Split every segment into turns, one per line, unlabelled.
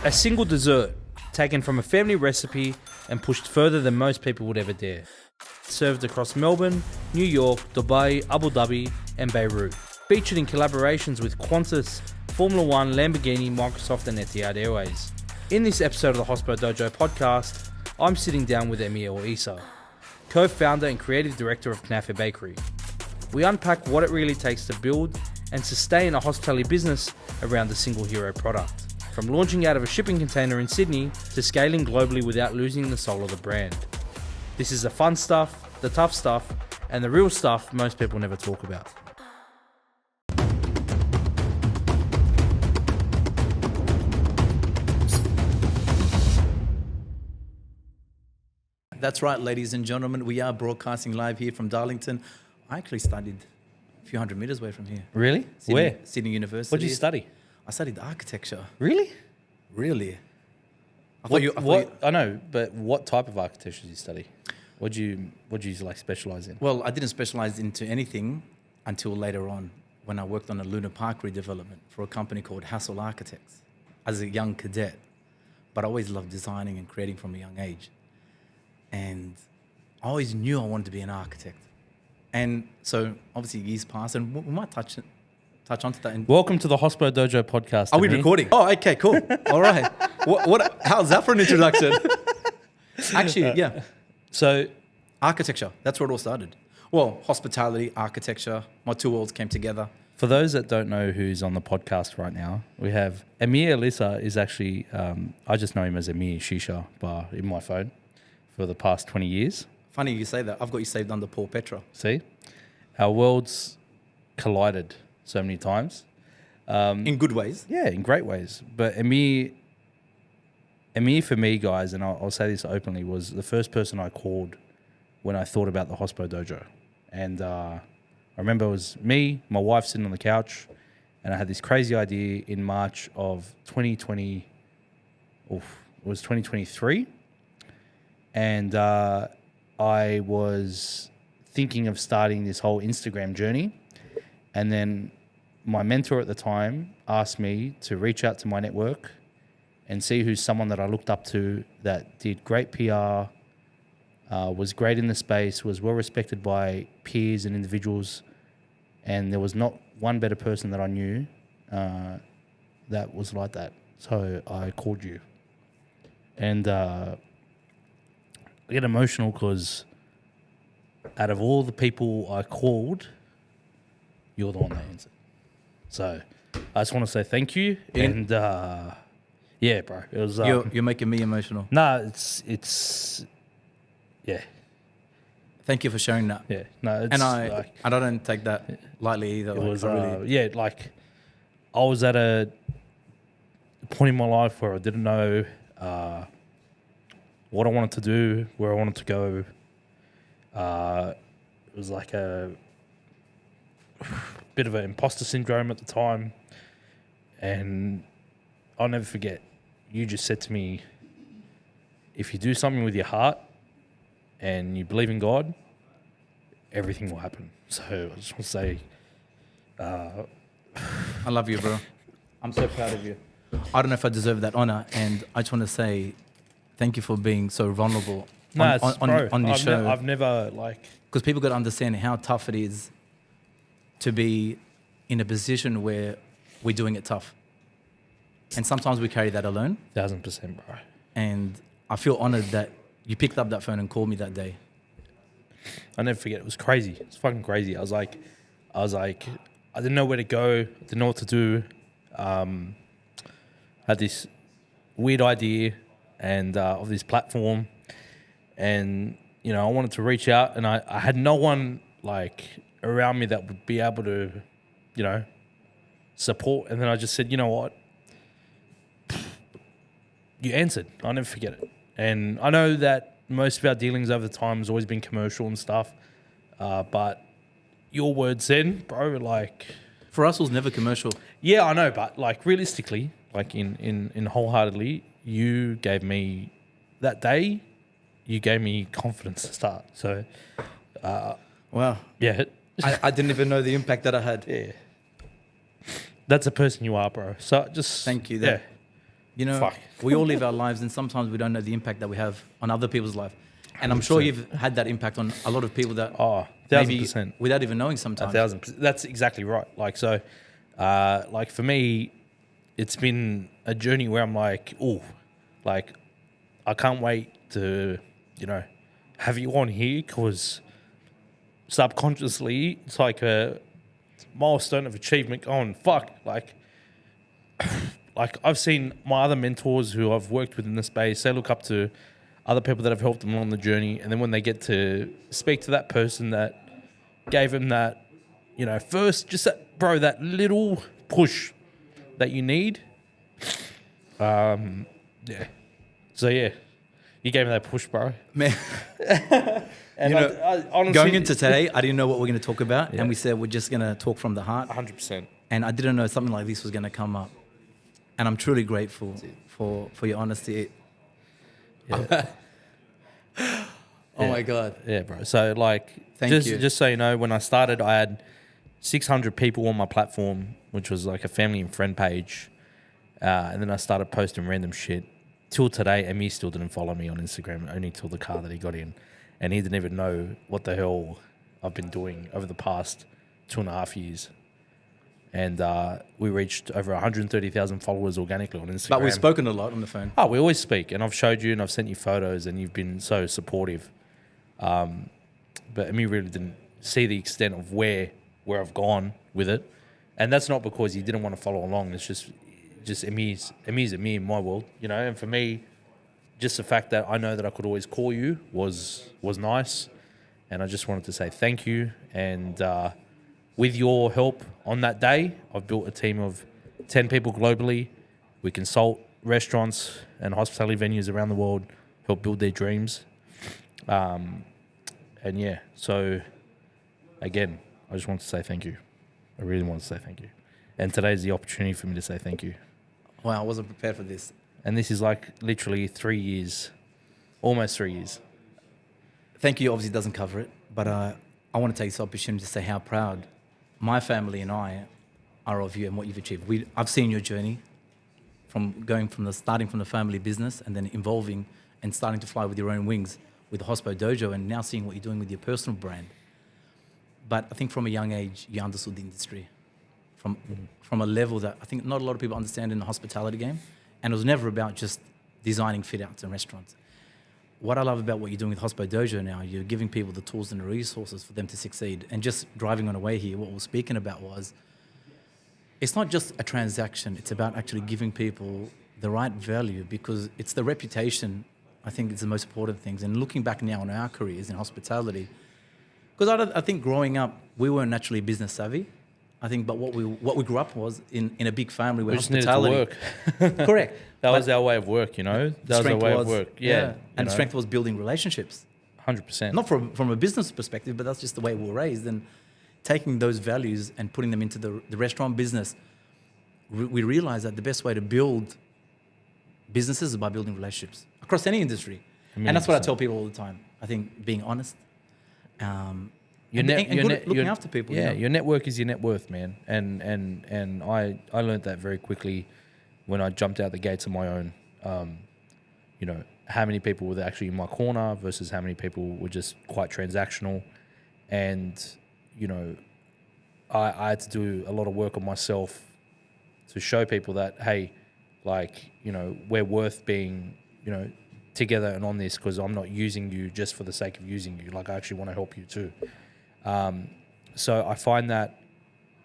A single dessert taken from a family recipe and pushed further than most people would ever dare. Served across Melbourne, New York, Dubai, Abu Dhabi and Beirut. Featured in collaborations with Qantas, Formula One, Lamborghini, Microsoft and Etihad Airways. In this episode of the Hospo Dojo podcast, I'm sitting down with Ameer El-Issa, co-founder and creative director of Knafeh Bakery. We unpack what it really takes to build and sustain a hospitality business around a single hero product. From launching out of a shipping container in Sydney to scaling globally without losing the soul of the brand. This is the fun stuff, the tough stuff, and the real stuff most people never talk about.
That's right, ladies and gentlemen. We are broadcasting live here from Darlington. I actually studied a few hundred meters away from here.
Really?
Sydney,
Where?
Sydney University.
What did you study?
I studied architecture.
Really?
Really?
I know, but what type of architecture did you study? What do you like specialize in?
Well, I didn't specialize into anything until later on when I worked on a lunar park redevelopment for a company called Hassel Architects as a young cadet. But I always loved designing and creating from a young age. And I always knew I wanted to be an architect. And so obviously years passed and we might touch onto that.
Welcome to the Hospo Dojo podcast.
Are we recording? Oh, okay, cool. All right. How's that for an introduction? Actually, yeah.
So,
architecture, that's where it all started. Well, hospitality, architecture, my two worlds came together.
For those that don't know who's on the podcast right now, we have Ameer El-Issa is actually, I just know him as Ameer Shisha Bar in my phone for the past 20 years.
Funny you say that. I've got you saved under Paul Petra.
See? Our worlds collided so many times.
In good ways?
Yeah, in great ways. But Ameer for me, guys, and I'll say this openly, was the first person I called when I thought about the Hospo Dojo. And I remember it was me, my wife sitting on the couch, and I had this crazy idea in March of 2020, it was 2023. And I was thinking of starting this whole Instagram journey. And then my mentor at the time asked me to reach out to my network and see who's someone that I looked up to that did great PR, was great in the space, was well respected by peers and individuals. And there was not one better person that I knew that was like that. So I called you. And I get emotional because out of all the people I called, you're the one that answered. So I just want to say thank you. Yeah. And yeah, bro, it was.
You're making me emotional.
Nah, it's yeah.
Thank you for sharing that.
Yeah, no, it's
and I don't take that lightly either.
It was yeah, like I was at a point in my life where I didn't know what I wanted to do, where I wanted to go. It was like a bit of an imposter syndrome at the time. And I'll never forget, you just said to me, if you do something with your heart and you believe in God, everything will happen. So I just want to say...
I love you, bro. I'm so proud of you. I don't know if I deserve that honor, and I just want to say thank you for being so vulnerable on this show.
I've never, like...
Because people got to understand how tough it is to be in a position where we're doing it tough. And sometimes we carry that alone.
1000%, bro.
And I feel honored that you picked up that phone and called me that day.
I'll never forget. It was crazy. It was fucking crazy. I was like, I didn't know where to go. I didn't know what to do. Had this weird idea and of this platform. And, you know, I wanted to reach out and I had no one like around me that would be able to, you know, support. And then I just said, you know what? You answered. I'll never forget it. And I know that most of our dealings over the time has always been commercial and stuff. But your words then, bro, like...
For us, it was never commercial.
Yeah, I know. But like realistically, like in wholeheartedly, you gave me that day, you gave me confidence to start. So,
wow.
Yeah.
I didn't even know the impact that I had.
Yeah. That's the person you are, bro. So just...
Thank you. You know,
Fuck.
we all live our lives, and sometimes we don't know the impact that we have on other people's life. And I'm sure
100%.
you've had that impact on a lot of people that
Oh,
maybe
1000%.
without even knowing sometimes.
1000%. That's exactly right. Like, so, like for me, it's been a journey where I'm like, oh, like, I can't wait to, have you on here, because subconsciously it's like a milestone of achievement going, fuck, like I've seen my other mentors who I've worked with in the space, they look up to other people that have helped them along the journey, and then when they get to speak to that person that gave them that, first, just that little push that you need. Yeah. So yeah, you gave me that push, bro.
Man,
And I honestly,
going into today, I didn't know what we're going to talk about,
Yeah.
and we said we're just going to talk from the heart.
100%.
And I didn't know something like this was going to come up, and I'm truly grateful for your honesty.
Yeah.
Oh my God.
Yeah, bro. So like,
Thank you.
Just so you know, when I started, I had 600 people on my platform, which was like a family and friend page, and then I started posting random shit. Till today, Ameer still didn't follow me on Instagram, only till the car that he got in, and he didn't even know what the hell I've been doing over the past 2.5 years. And we reached over 130,000 followers organically on Instagram.
But we've spoken a lot on the phone.
Oh, we always speak, and I've showed you and I've sent you photos, and you've been so supportive. But Ameer really didn't see the extent of where I've gone with it, and that's not because he didn't want to follow along. It's just Ameer's Ameer in my world, And for me, just the fact that I know that I could always call you was nice, and I just wanted to say thank you. And with your help on that day, I've built a team of 10 people globally. We consult restaurants and hospitality venues around the world, help build their dreams. And yeah, so again, I just want to say thank you. I really want to say thank you. And today is the opportunity for me to say thank you.
Wow, I wasn't prepared for this.
And this is like literally 3 years, almost 3 years.
Thank you obviously doesn't cover it, but I want to take this opportunity to say how proud my family and I are of you and what you've achieved. I've seen your journey starting from the family business and then evolving and starting to fly with your own wings with the Hospo Dojo, and now seeing what you're doing with your personal brand. But I think from a young age, you understood the industry from a level that I think not a lot of people understand in the hospitality game. And it was never about just designing fit outs and restaurants. What I love about what you're doing with Hospo Dojo now, you're giving people the tools and the resources for them to succeed. And just driving on the way here, what we're speaking about was, it's not just a transaction, it's about actually giving people the right value, because it's the reputation, I think, it's the most important things. And looking back now on our careers in hospitality, because I think growing up, we weren't naturally business savvy. I think, but what we grew up was in a big family where
We just
hospitality.
needed to work.
Correct.
That was our way of work, That was our way of work. Yeah.
And strength was building relationships.
100%.
Not from a business perspective, but that's just the way we were raised. And taking those values and putting them into the restaurant business, we realized that the best way to build businesses is by building relationships across any industry. And that's what I tell people all the time. I think being honest, looking after people.
Yeah, your network is your net worth, man. And I learned that very quickly when I jumped out the gates on my own. How many people were actually in my corner versus how many people were just quite transactional. And, I had to do a lot of work on myself to show people that, hey, we're worth being, together and on this, because I'm not using you just for the sake of using you. I actually want to help you too. So I find that,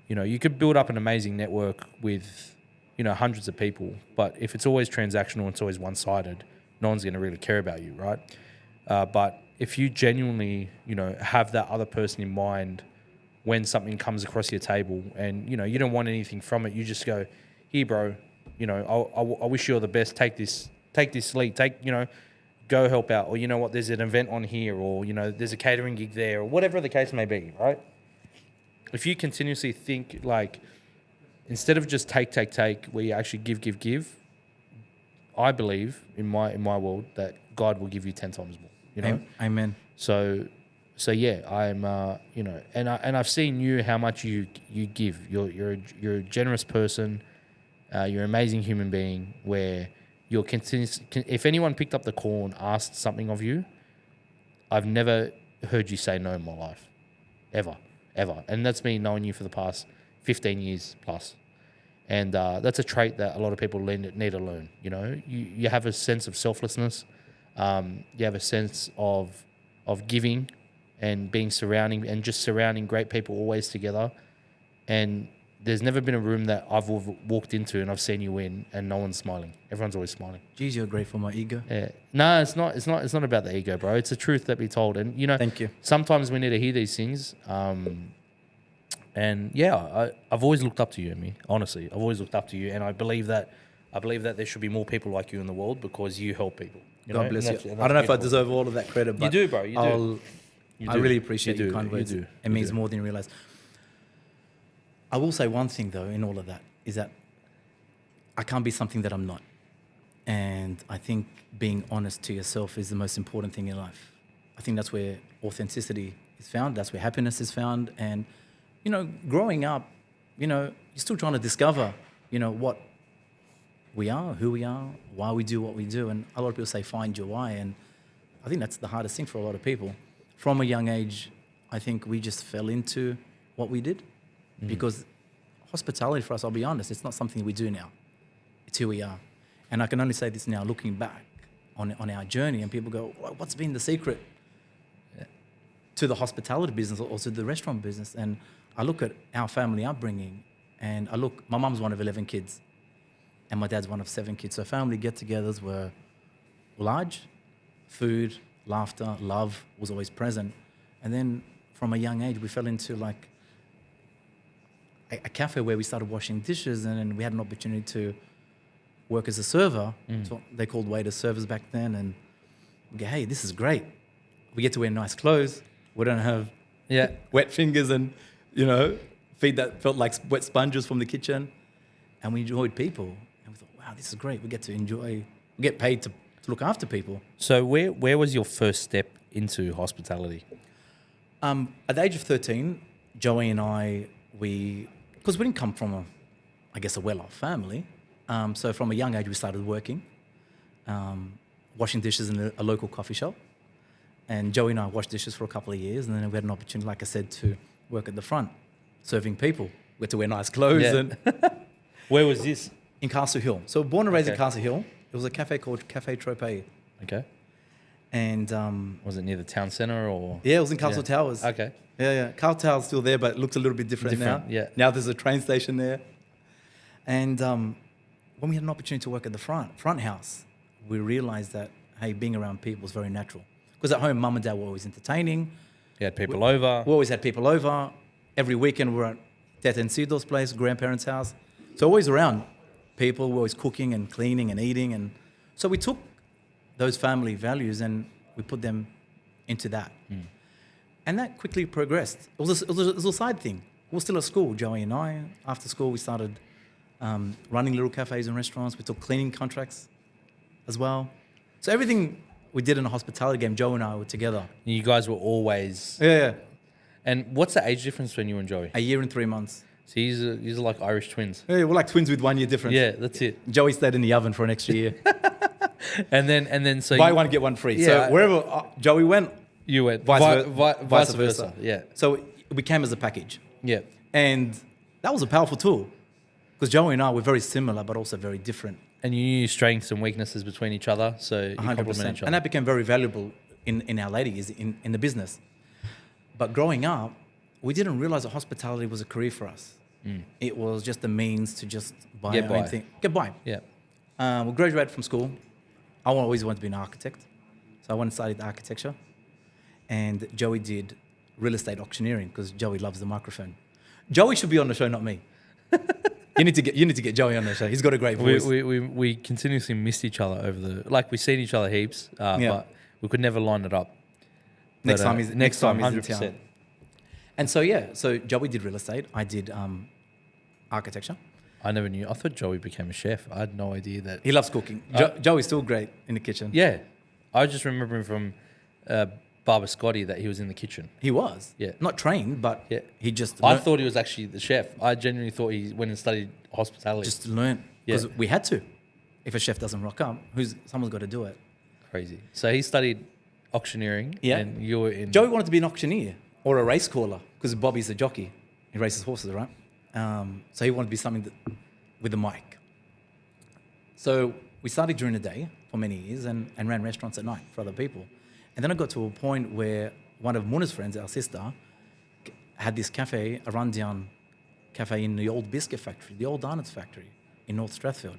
you could build up an amazing network with, hundreds of people, but if it's always transactional, it's always one-sided, no one's going to really care about you, right? But if you genuinely, have that other person in mind when something comes across your table and, you don't want anything from it, you just go, here, bro, I wish you all the best. Take this lead, go help out. Or, there's an event on here, or, there's a catering gig there, or whatever the case may be, right? If you continuously think instead of just take, where you actually give, I believe in my world that God will give you 10 times more,
Amen.
So yeah, I'm, and I've seen you, how much you give. You're a generous person. You're an amazing human being where, you're continuous. If anyone picked up the call and asked something of you, I've never heard you say no in my life, ever. And that's me knowing you for the past 15 years plus. And that's a trait that a lot of people need to learn. You know, you have a sense of selflessness. You have a sense of giving and being surrounding great people always together. And there's never been a room that I've walked into and I've seen you in and no one's smiling. Everyone's always smiling.
Geez, you're great for my ego.
Yeah. No, it's not. It's not about the ego, bro. It's the truth that be told. And you know,
thank you.
Sometimes we need to hear these things. And yeah, I've always looked up to you, Amy. Honestly, I've always looked up to you, and I believe that there should be more people like you in the world because you help people. You
God
know?
bless
And
you.
that's
I don't know if I
beautiful.
deserve all of that credit, but
You do, bro. You do.
I really appreciate your kind words.
You do.
It means more than you realize. I will say one thing though in all of that is that I can't be something that I'm not. And I think being honest to yourself is the most important thing in life. I think that's where authenticity is found. That's where happiness is found. And, you know, growing up, you know, you're still trying to discover, you know, what we are, who we are, why we do what we do. And a lot of people say, find your why. And I think that's the hardest thing for a lot of people. From a young age, I think we just fell into what we did. Because hospitality for us, I'll be honest, it's not something we do now. It's who we are. And I can only say this now, looking back on our journey, and people go, what's been the secret to the hospitality business or to the restaurant business? And I look at our family upbringing, and my mum's one of 11 kids, and my dad's one of 7 kids. So family get-togethers were large. Food, laughter, love was always present. And then from a young age, we fell into like a cafe where we started washing dishes, and then we had an opportunity to work as a server. So they called waiters servers back then, and we go, hey, this is great. We get to wear nice clothes. We don't have wet fingers and, you know, feet that felt like wet sponges from the kitchen. And we enjoyed people. And we thought, wow, this is great. We get to enjoy, we get paid to look after people.
So where was your first step into hospitality?
At the age of 13, Joey and I, because we didn't come from a well-off family. So from a young age, we started working, washing dishes in a local coffee shop. And Joey and I washed dishes for a couple of years. And then we had an opportunity, like I said, to work at the front, serving people. We had to wear nice clothes.
Yeah.
And
Where was this?
in Castle Hill. So born and raised in Castle Hill. It was a cafe called Cafe Trope.
Okay.
And
was it near the town centre or?
yeah, it was in Castle Towers.
Okay.
Yeah. Castle Towers still there, but it looks a little bit different now.
Yeah.
Now there's a train station there. And when we had an opportunity to work at the front house, we realized that, hey, being around people was very natural. Because at home, mum and dad were always entertaining.
You had people over.
We always had people over. Every weekend we were at Tete and Sidor's place, grandparents' house. So always around people. We were always cooking and cleaning and eating. And so we took those family values and we put them into that. And that quickly progressed. It was a side thing. We were still at school, Joey and I. After school, we started running little cafes and restaurants. We took cleaning contracts as well. So everything we did in a hospitality game, Joe and I were together.
You guys were always.
Yeah.
And what's the age difference between you and Joey?
A year and 3 months.
So you're like Irish twins.
Yeah, we're like twins with 1 year difference.
Yeah, that's it.
Joey stayed in the oven for an extra year.
And then so
Buy one, get one free.
Yeah.
So wherever Joey went,
you went
vice versa.
Yeah.
So it came as a package.
Yeah.
And that was a powerful tool because Joey and I were very similar, but also very different.
And you knew strengths and weaknesses between each other, so you complement each other.
And that became very valuable in our late years in the business. But growing up, we didn't realize that hospitality was a career for us. It was just a means to just buy our own thing. Get by.
Yeah.
We graduated from school. I always wanted to be an architect. So I went and studied architecture. And Joey did real estate auctioneering because Joey loves the microphone. Joey should be on the show, not me. You need to get Joey on the show. He's got a great voice.
We continuously missed each other we've seen each other heaps, but we could never line it up.
Next time he's
100%.
in town. And so Joey did real estate. I did architecture.
I never knew. I thought Joey became a chef. I had no idea that.
He loves cooking. Joey's still great in the kitchen.
Yeah. I just remember him from Barber Scotty that he was in the kitchen.
He was.
Yeah.
Not trained, but he just
I thought he was actually the chef. I genuinely thought he went and studied hospitality.
Just learned because we had to. If a chef doesn't rock up, someone's got to do it.
Crazy. So he studied auctioneering.
Yeah.
And you were in.
Joey wanted to be an auctioneer or a race caller because Bobby's a jockey. He races horses, right? So he wanted to be something with a mic. So we started during the day for many years and ran restaurants at night for other people. And then I got to a point where one of Muna's friends, our sister, had this cafe, a rundown cafe in the old biscuit factory, the old donuts factory in North Strathfield.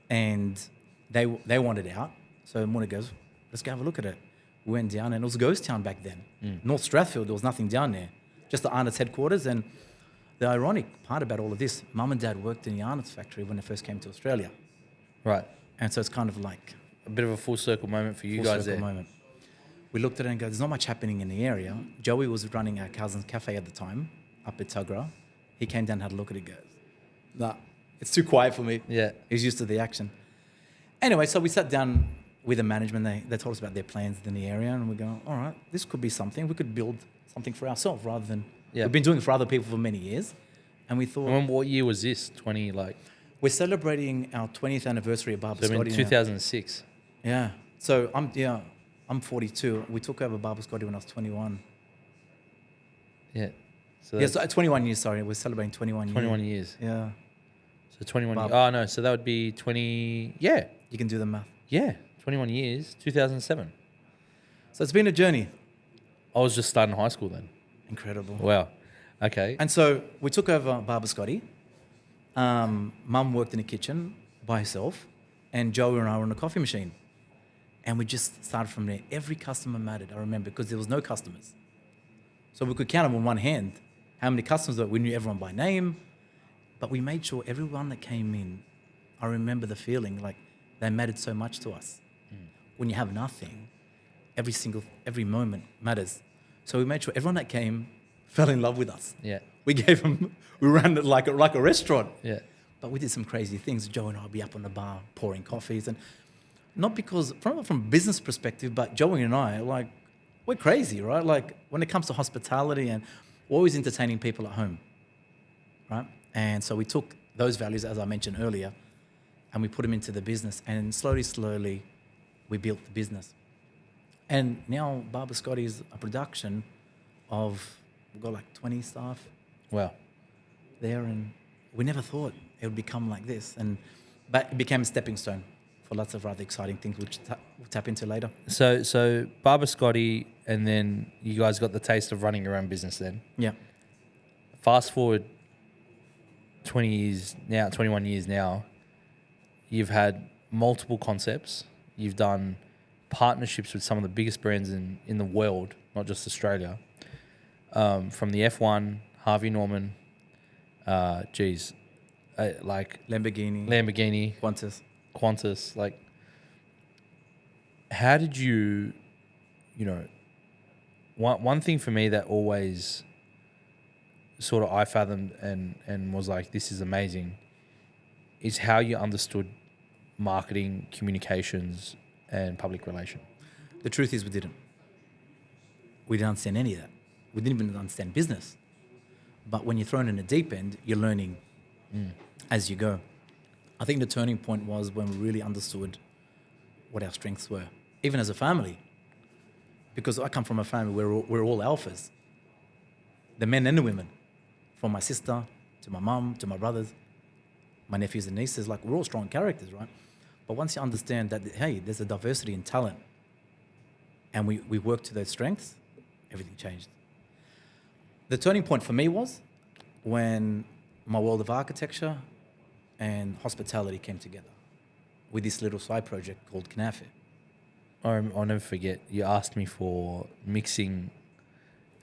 And they wanted out. So Muna goes, let's go have a look at it. We went down and it was a ghost town back then. North Strathfield, there was nothing down there. Just the Arnott's headquarters. And the ironic part about all of this, Mum and Dad worked in the Arnott's factory when they first came to Australia.
Right.
And so it's kind of like
a bit of a full circle moment for you guys there.
Moment. We looked at it and go, there's not much happening in the area. Joey was running our cousin's cafe at the time, up at Tuggerah. He came down and had a look at it, goes, nah, it's too quiet for me.
Yeah.
He's used to the action. Anyway, so we sat down with the management. They told us about their plans in the area, and we go, all right, this could be something. We could build something for ourselves rather than...
Yeah.
We've been doing it for other people for many years. And we thought...
And what year was this? 20, like...
We're celebrating our 20th anniversary of Barber
So
Scotty.
in 2006.
Yeah. So I'm 42. We took over Barber Scotty when I was 21.
Yeah. So
Yeah, so 21 years, sorry. We're celebrating 21 years.
21 years.
Yeah.
So 21 years.
Barber.
Oh, no. So that would be 20... Yeah.
You can do the math.
Yeah. 21 years. 2007.
So it's been a journey.
I was just starting high school then.
Incredible.
Wow. Okay.
And so we took over Barber Scotty. Mum worked in the kitchen by herself, and Joey and I were on a coffee machine. And we just started from there. Every customer mattered, I remember, because there was no customers. So we could count them on one hand, how many customers there were. We knew everyone by name, but we made sure everyone that came in, I remember the feeling like they mattered so much to us. When you have nothing, every moment matters. So we made sure everyone that came fell in love with us.
Yeah.
We ran it like a restaurant.
Yeah.
But we did some crazy things. Joe and I would be up on the bar pouring coffees, and not because from a business perspective, but Joey and I, like, we're crazy, right? Like when it comes to hospitality, and we're always entertaining people at home, right? And so we took those values, as I mentioned earlier, and we put them into the business, and slowly, we built the business. And now Barber Scotty is a production of, we've got like 20 staff.
Wow.
There, and we never thought it would become like this, but it became a stepping stone for lots of rather exciting things, which we'll tap into later.
So Barber Scotty, and then you guys got the taste of running your own business then.
Yeah.
Fast forward 21 years now, you've had multiple concepts. You've done partnerships with some of the biggest brands in the world, not just Australia. From the F1, Harvey Norman, like
Lamborghini,
Qantas, like, how did you know, one thing for me that always sort of I fathomed and was like, this is amazing, is how you understood marketing, communications, and public relation.
The truth is we didn't understand any of that. We didn't even understand business. But when you're thrown in the deep end, you're learning as you go. I think the turning point was when we really understood what our strengths were, even as a family. Because I come from a family where we're all alphas, the men and the women, from my sister to my mum to my brothers, my nephews and nieces. Like, we're all strong characters, right? But once you understand that, hey, there's a diversity in talent, and we work to those strengths, everything changed. The turning point for me was when my world of architecture and hospitality came together with this little side project called Knafeh.
I'll never forget, you asked me for mixing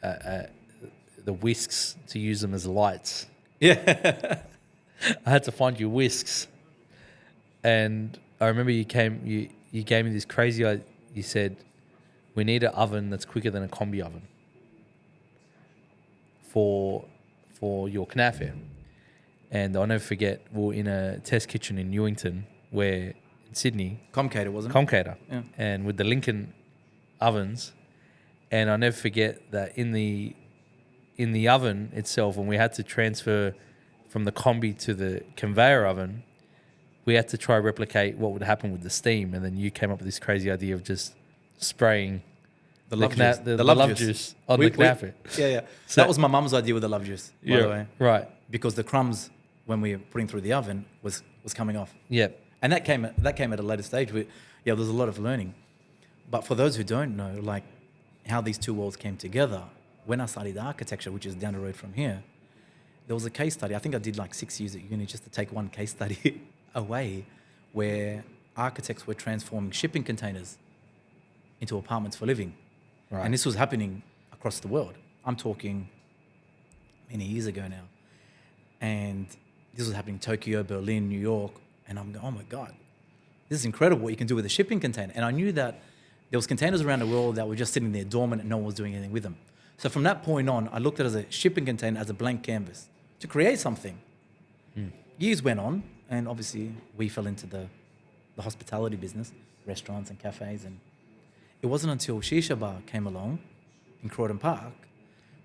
the whisks to use them as lights.
Yeah.
I had to find you whisks. And I remember you gave me this crazy idea. You said, we need an oven that's quicker than a combi oven for your Knafeh. And I'll never forget, we were in a test kitchen in Newington, in Sydney.
Comcater, wasn't it?
Comcater.
Yeah.
And with the Lincoln ovens. And I'll never forget that in the oven itself, when we had to transfer from the combi to the conveyor oven, we had to try replicate what would happen with the steam, and then you came up with this crazy idea of just spraying
The love juice
on the knafe.
Yeah.
So-
that was my mum's idea with the love juice, by the way.
right.
Because the crumbs, when we were putting through the oven, was coming off.
Yep.
And that came at a later stage. There's a lot of learning. But for those who don't know, like how these two worlds came together, when I studied architecture, which is down the road from here, there was a case study. I think I did like 6 years at uni just to take one case study away, where architects were transforming shipping containers into apartments for living.
Right.
And this was happening across the world. I'm talking many years ago now. And this was happening in Tokyo, Berlin, New York. And I'm going, oh my God, this is incredible what you can do with a shipping container. And I knew that there was containers around the world that were just sitting there dormant and no one was doing anything with them. So from that point on, I looked at it as a shipping container, as a blank canvas to create something. Years went on, and obviously we fell into the hospitality business, restaurants and cafes. And it wasn't until Shisha Bar came along in Croydon Park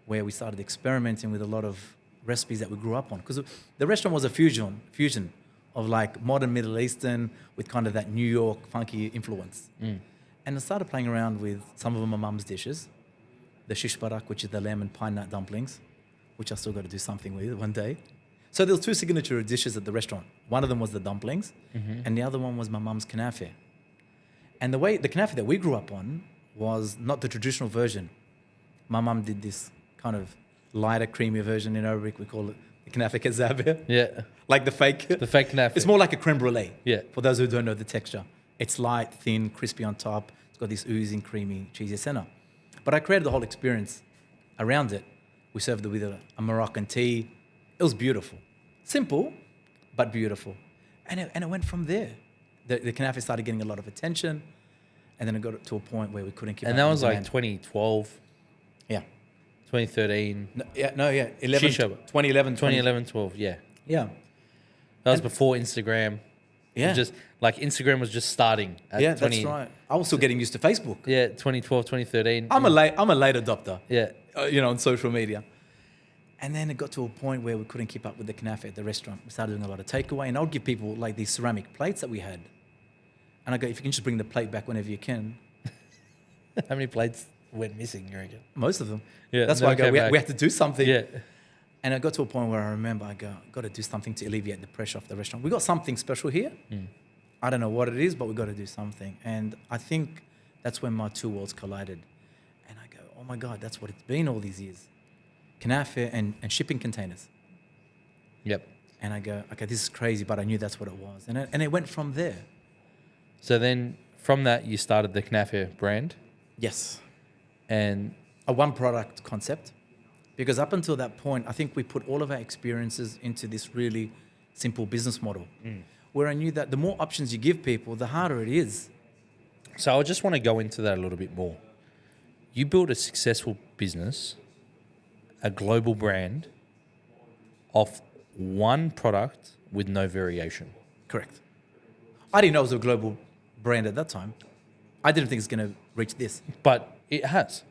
where we started experimenting with a lot of recipes that we grew up on. Because the restaurant was a fusion of like modern Middle Eastern with kind of that New York funky influence. And I started playing around with some of my mum's dishes, the shish barak, which is the lamb and pine nut dumplings, which I still got to do something with one day. So there was two signature dishes at the restaurant. One of them was the dumplings, and the other one was my mum's knafeh. And the knafeh that we grew up on was not the traditional version. My mum did this kind of lighter, creamier version in Arabic. We call it the knafeh kazabeh.
Yeah.
Like the fake
knafe.
It's more like a creme brulee.
Yeah.
For those who don't know the texture. It's light, thin, crispy on top. It's got this oozing, creamy, cheesy center. But I created the whole experience around it. We served it with a Moroccan tea. It was beautiful. Simple, but beautiful. And it went from there. The knafeh started getting a lot of attention. And then it got to a point where we couldn't keep up.
And that
with
was
the
like
demand.
2012,
Yeah.
2013,
11,
Shisha.
2011,
2011, 12, yeah.
Yeah.
That was before Instagram.
Yeah.
Just like Instagram was just starting at
Yeah, that's right. I was still getting used to Facebook.
Yeah, 2012, 2013.
I'm a late adopter.
Yeah.
On social media. And then it got to a point where we couldn't keep up with the knafeh at the restaurant. We started doing a lot of takeaway, and I would give people like these ceramic plates that we had. And I go, if you can just bring the plate back whenever you can.
How many plates went missing, you reckon?
Most of them.
Yeah,
That's why I
never
go,
came
we
back.
have to do something.
Yeah.
And I got to a point where I remember, I go, got to do something to alleviate the pressure off the restaurant. We got something special here. I don't know what it is, but we got to do something. And I think that's when my two worlds collided. And I go, oh my God, that's what it's been all these years. Knafeh and shipping containers.
Yep.
And I go, okay, this is crazy, but I knew that's what it was. And it went from there.
So then from that, you started the Knafeh brand.
Yes.
And
A one product concept. Because up until that point, I think we put all of our experiences into this really simple business model. Where I knew that the more options you give people, the harder it is.
so I just want to go into that a little bit more. You built a successful business, a global brand, off one product with no variation.
Correct. I didn't know it was a global brand at that time. I didn't think it's going to reach this
But it has.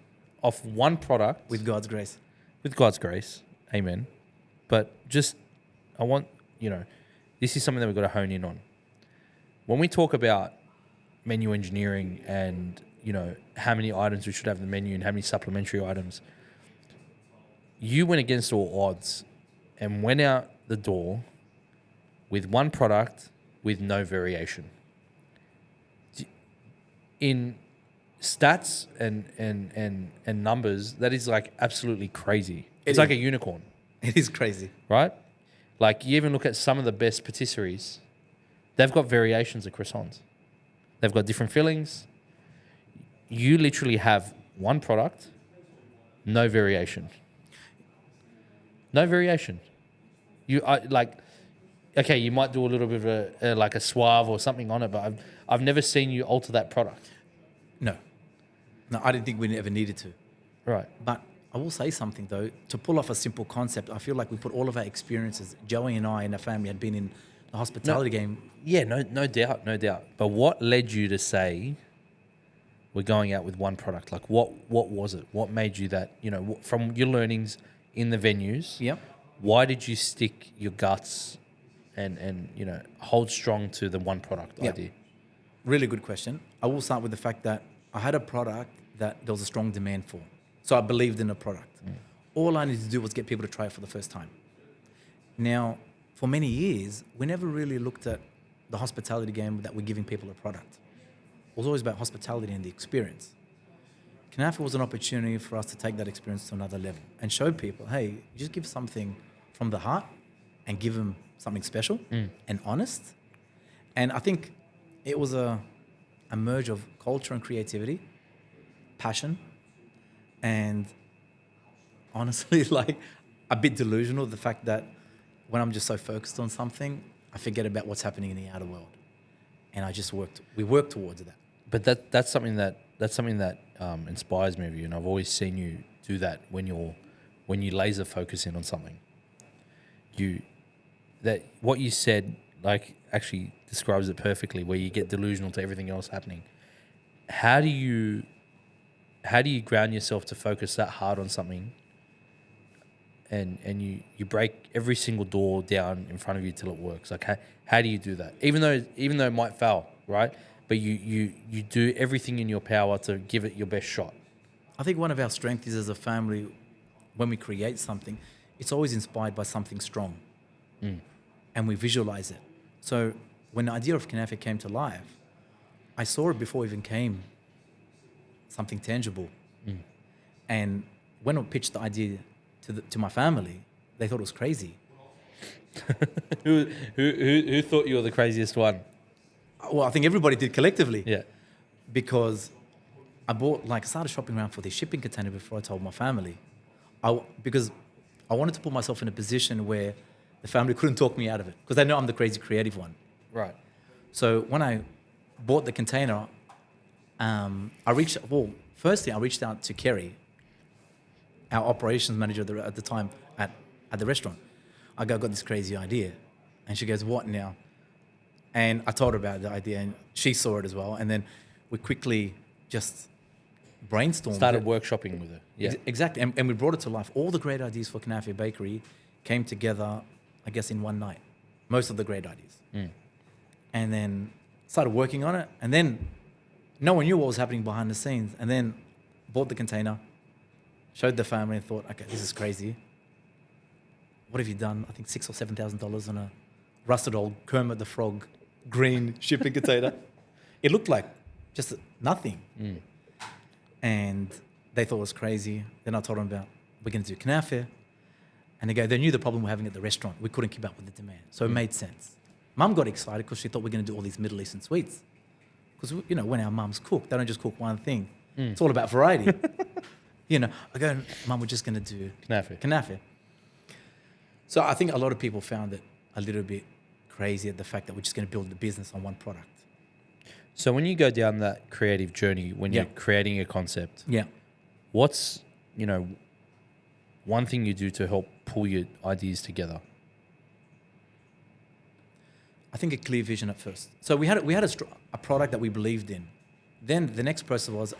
Off one product.
with God's grace.
With God's grace. Amen. But just, I want, this is something that we've got to hone in on. When we talk about menu engineering and, how many items we should have in the menu and how many supplementary items, you went against all odds and went out the door with one product with no variation. In stats and numbers, that is like absolutely crazy. It's like a unicorn,
It is crazy.
right? Like you even look at some of the best patisseries, they've got variations of croissants. They've got different fillings. You literally have one product, no variation. No variation. Okay, you might do a little bit of a suave or something on it, but I've never seen you alter that product.
No, I didn't think we ever needed to.
Right.
But I will say something, though. To pull off a simple concept, I feel like we put all of our experiences. Joey and I and our family had been in the hospitality game.
Yeah, no doubt. But what led you to say we're going out with one product? Like, what was it? What made you that, from your learnings in the venues?
Yep.
Why did you stick your guts and you know, hold strong to the one product
Yeah.
idea?
Really good question. I will start with the fact that I had a product that there was a strong demand for. So I believed in the product. All I needed to do was get people to try it for the first time. Now, for many years, we never really looked at the hospitality game that we're giving people a product. It was always about hospitality and the experience. Knafeh was an opportunity for us to take that experience to another level and show people, hey, just give something from the heart and give them something special and honest. And I think it was a merge of culture and creativity, passion, and honestly, like a bit delusional, the fact that when I'm just so focused on something, I forget about what's happening in the outer world. And we worked towards that.
But that's something that inspires me of you, and I've always seen you do that when you laser focus in on something. What you said, like, actually describes it perfectly, where you get delusional to everything else happening. How do you ground yourself to focus that hard on something, and you break every single door down in front of you till it works? Like, how do you do that? Even though it might fail, right? But you do everything in your power to give it your best shot.
I think one of our strengths is, as a family, when we create something, it's always inspired by something strong. And we visualize it. So when the idea of Knafeh came to life, I saw it before it even came something tangible. And when I pitched the idea to my family, they thought it was crazy.
Who thought you were the craziest one?
Well, I think everybody did collectively.
Yeah.
Because I started shopping around for this shipping container before I told my family. Because I wanted to put myself in a position where the family couldn't talk me out of it, because they know I'm the crazy creative one.
Right.
So when I bought the container, firstly I reached out to Kerry, our operations manager at the time at the restaurant. I got this crazy idea. And she goes, what now? And I told her about the idea, and she saw it as well. And then we quickly just brainstormed.
Started workshopping with her. Yeah.
Exactly. And we brought it to life. All the great ideas for Knafeh Bakery came together, I guess, in one night. Most of the great ideas. And then started working on it. And then no one knew what was happening behind the scenes. And then bought the container, showed the family, and thought, okay, this is crazy. What have you done? I think $6,000 or $7,000 on a rusted old Kermit the Frog green shipping container. It looked like just nothing. And they thought it was crazy. Then I told them about, we're going to do Knafeh. And they knew the problem we're having at the restaurant. We couldn't keep up with the demand. So it made sense. Mum got excited because she thought we're going to do all these Middle Eastern sweets. Because, when our mums cook, they don't just cook one thing. It's all about variety. I go, Mum, we're just going to do Knafeh. So I think a lot of people found it a little bit crazy at the fact that we're just going to build the business on one product.
So when you go down that creative journey, when you're creating a concept, what's, one thing you do to help pull your ideas together?
I think a clear vision at first. So we had a product that we believed in. Then the next process was,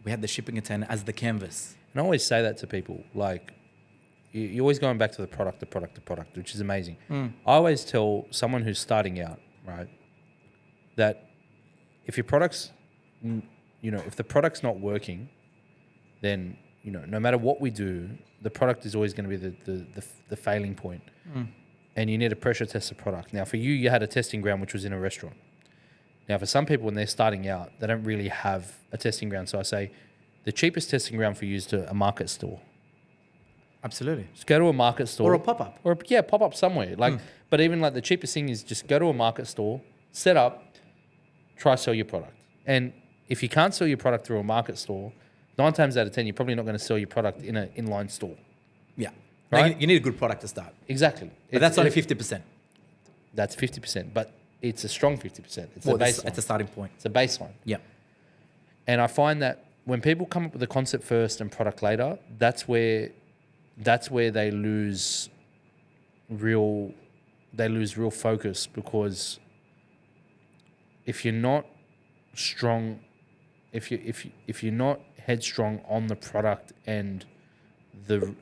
we had the shipping container as the canvas.
And I always say that to people, like, you're always going back to the product, which is amazing. I always tell someone who's starting out, right, that if your product's, if the product's not working, then, no matter what we do, the product is always going to be the failing point. And you need to pressure test the product. Now, for you had a testing ground, which was in a restaurant. Now, for some people, when they're starting out, they don't really have a testing ground. So I say the cheapest testing ground for you is to a market store.
Absolutely.
Just go to a market store.
Or a pop-up.
Pop-up somewhere. But even the cheapest thing is just go to a market store, set up, try sell your product. And if you can't sell your product through a market store, 9 times out of 10, you're probably not going to sell your product in an inline store.
Yeah.
Right?
No, you need a good product to start.
Exactly.
But that's only 50%.
That's 50%. But it's a strong 50%. It's a baseline.
It's a starting point.
It's a baseline.
Yeah.
And I find that when people come up with a concept first and product later, that's where they lose real focus, because if you're not strong, if you're not headstrong on the product and the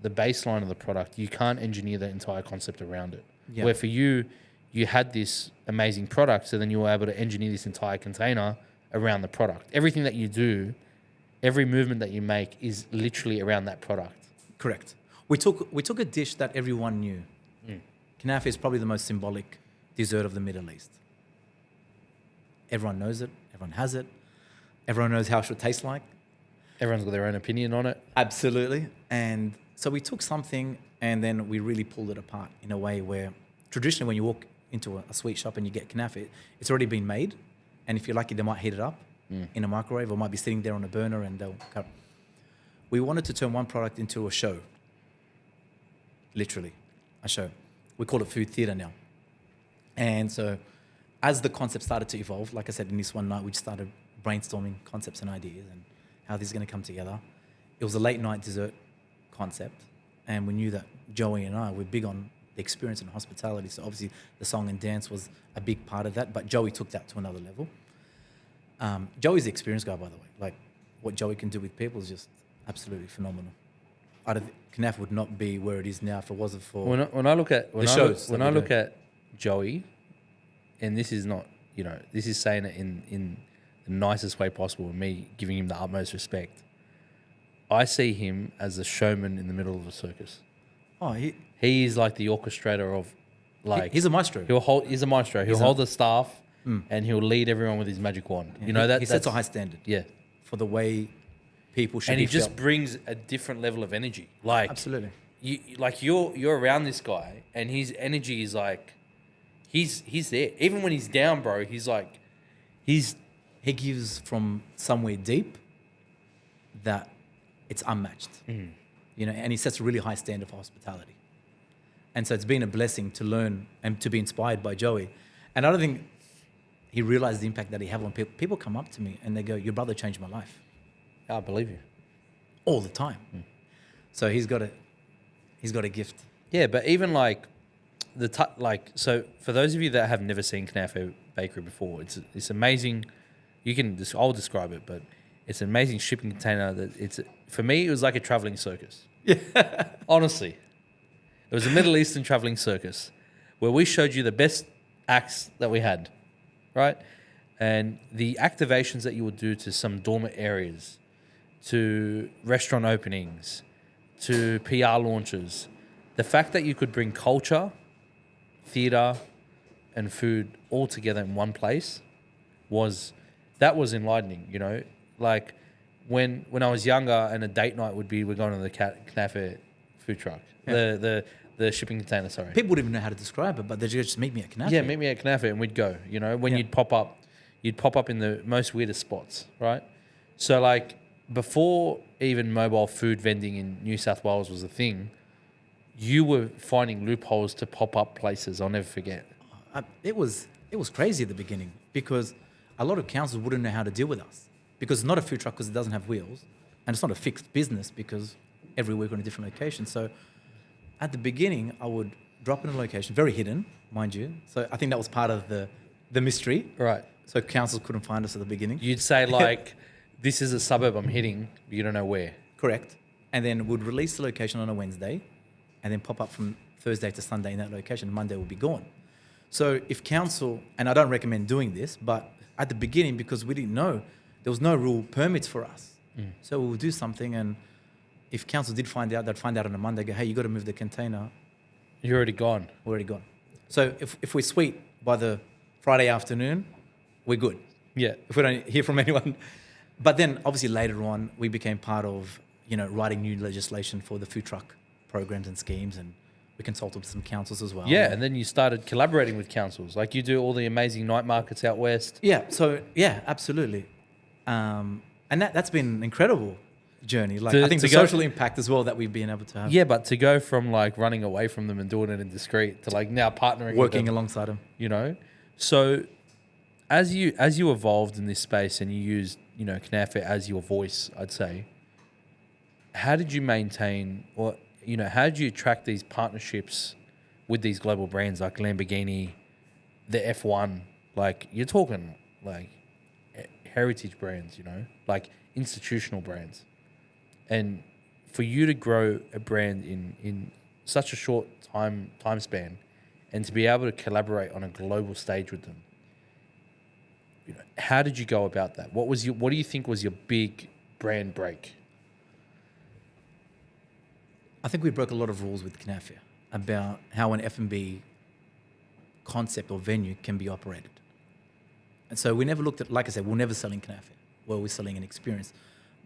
baseline of the product, you can't engineer the entire concept around it.
Yeah.
Where for you, you had this amazing product, so then you were able to engineer this entire container around the product. Everything that you do, every movement that you make is literally around that product.
Correct. We took a dish that everyone knew. Knafeh is probably the most symbolic dessert of the Middle East. Everyone knows it. Everyone has it. Everyone knows how it should taste like.
Everyone's got their own opinion on it.
Absolutely. And so we took something and then we really pulled it apart in a way where traditionally when you walk into a sweet shop and you get Knafeh, it's already been made. And if you're lucky, they might heat it up in a microwave or might be sitting there on a burner and they'll cut. We wanted to turn one product into a show. Literally, a show. We call it food theatre now. And so as the concept started to evolve, like I said, in this one night, we just started brainstorming concepts and ideas and how this is going to come together. It was a late night dessert concept. And we knew that Joey and I were big on the experience and hospitality. So obviously the song and dance was a big part of that, but Joey took that to another level. Joey's the experienced guy, by the way. Like what Joey can do with people is just absolutely phenomenal. Knafeh would not be where it is now if it wasn't for
When I look at
when
I look at Joey, and this is not, you know, this is saying it in the nicest way possible, and me giving him the utmost respect. I see him as a showman in the middle of a circus.
Oh,
He is like the orchestrator of, like,
he's a maestro.
He's a maestro. He'll hold the staff and he'll lead everyone with his magic wand.
Yeah,
You know that
he sets a high standard.
Yeah,
For the way people should
and
be
he just
felt.
brings a different level of energy. Like
Absolutely.
you're around this guy, and his energy is like, he's there. Even when he's down, bro, he's like,
He gives from somewhere deep that it's unmatched. You know, and he sets a really high standard for hospitality. And so it's been a blessing to learn and to be inspired by Joey. And I don't think he realized the impact that he had on people. People come up to me and they go, "Your brother changed my life."
I believe you.
All the time. So he's got a gift.
Yeah, but even like so for those of you that have never seen Knafeh Bakery before, it's amazing. I'll describe it, but it's an amazing shipping container that for me it was like a traveling circus. Yeah. Honestly. It was a Middle Eastern traveling circus where we showed you the best acts that we had, right? And the activations that you would do to some dormant areas, to restaurant openings, to PR launches, the fact that you could bring culture, theatre, and food all together in one place was enlightening, you know? Like when I was younger and a date night would be, we're going to the Knafeh food truck, the shipping container, sorry.
People wouldn't even know how to describe it, but they'd just meet me at Knafeh.
Yeah, meet me at Knafeh and we'd go, you know, when you'd pop up in the most weirdest spots, right? So like before even mobile food vending in New South Wales was a thing, you were finding loopholes to pop up places. I'll never forget.
It was crazy at the beginning because a lot of councils wouldn't know how to deal with us because it's not a food truck because it doesn't have wheels, and it's not a fixed business because every week we're in a different location. So at the beginning, I would drop in a location, very hidden, mind you. So I think that was part of the mystery.
Right.
So councils couldn't find us at the beginning.
You'd say like, this is a suburb I'm hitting, but you don't know where.
Correct. And then we'd release the location on a Wednesday and then pop up from Thursday to Sunday in that location. Monday would be gone. So if council, and I don't recommend doing this, but at the beginning, because we didn't know, there was no rule permits for us. So we would do something, and if council did find out, they'd find out on a Monday, go, "Hey, you got to move the container."
You're already gone.
We're already gone. So if we're sweet by the Friday afternoon, we're good.
Yeah.
If we don't hear from anyone. But then obviously later on, we became part of, you know, writing new legislation for the food truck programs and schemes, and we consulted with some councils as well.
Yeah, and then you started collaborating with councils. Like you do all the amazing night markets out west.
Yeah, so yeah, absolutely. And that's been an incredible journey. Like I think the social impact as well that we've been able to have.
Yeah, but to go from like running away from them and doing it in discreet to like now partnering
Working
with them,
alongside them.
you know? So as you evolved in this space and you used, you know, Knafeh as your voice, I'd say, how did you maintain, or, you know, how did you attract these partnerships with these global brands like Lamborghini, the F1? Like you're talking like heritage brands, you know, like institutional brands. And for you to grow a brand in such a short time span and to be able to collaborate on a global stage with them. You know, how did you go about that? What do you think was your big brand break?
I think we broke a lot of rules with Knafeh about how an F&B concept or venue can be operated. And so we never looked at, like I said, we're never selling Knafeh. Well, we're selling an experience.